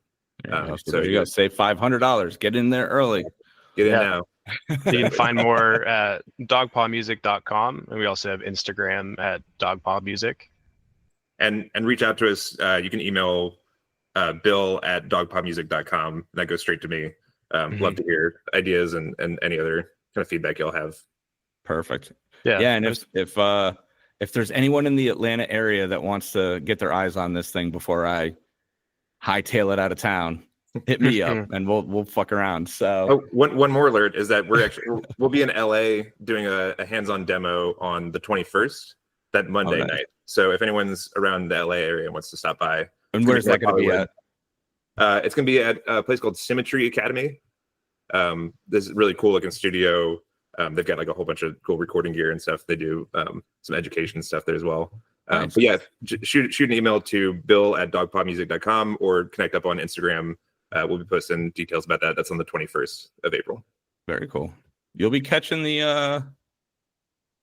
So you got to save $500. Get in there early. Get in now. You can find more at dogpawmusic.com, and we also have Instagram at dogpawmusic. And reach out to us. You can email Bill at dogpawmusic.com. That goes straight to me. Love to hear ideas and any other kind of feedback you'll have. Perfect. Yeah. And if there's anyone in the Atlanta area that wants to get their eyes on this thing before I hightail it out of town, hit me up and we'll fuck around. So one more alert is that we'll be in LA doing a hands-on demo on the 21st, that Monday night. So if anyone's around the LA area and wants to stop by, and where's that going to be at? It's going to be at a place called Symmetry Academy. This is a really cool looking studio. They've got like a whole bunch of cool recording gear and stuff. They do some education stuff there as well. Nice. But yeah, shoot an email to bill@dogpawmusic.com or connect up on Instagram. We'll be posting details about that. That's on the 21st of April. Very cool. You'll be catching the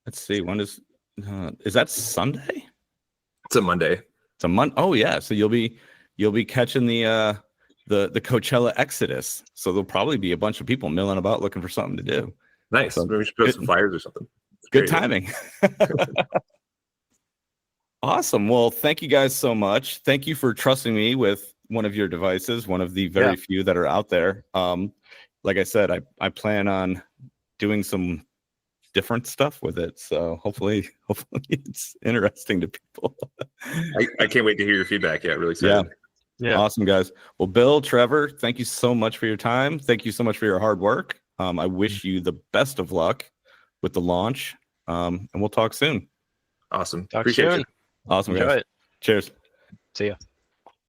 let's see, when is that Sunday? It's a Monday. It's a month. Oh yeah. So you'll be catching the Coachella Exodus. So there'll probably be a bunch of people milling about looking for something to do. Nice. So, maybe we should post some flyers or something. Good timing. Awesome. Well, thank you guys so much. Thank you for trusting me with one of your devices, one of the very few that are out there. Like I said, I plan on doing some different stuff with it. So hopefully it's interesting to people. I can't wait to hear your feedback. Yeah, really excited. Yeah. Awesome, guys. Well, Bill, Trevor, thank you so much for your time. Thank you so much for your hard work. I wish you the best of luck with the launch. And we'll talk soon. Awesome. Talk Appreciate soon. you. Awesome, Enjoy guys. it. Cheers. See ya.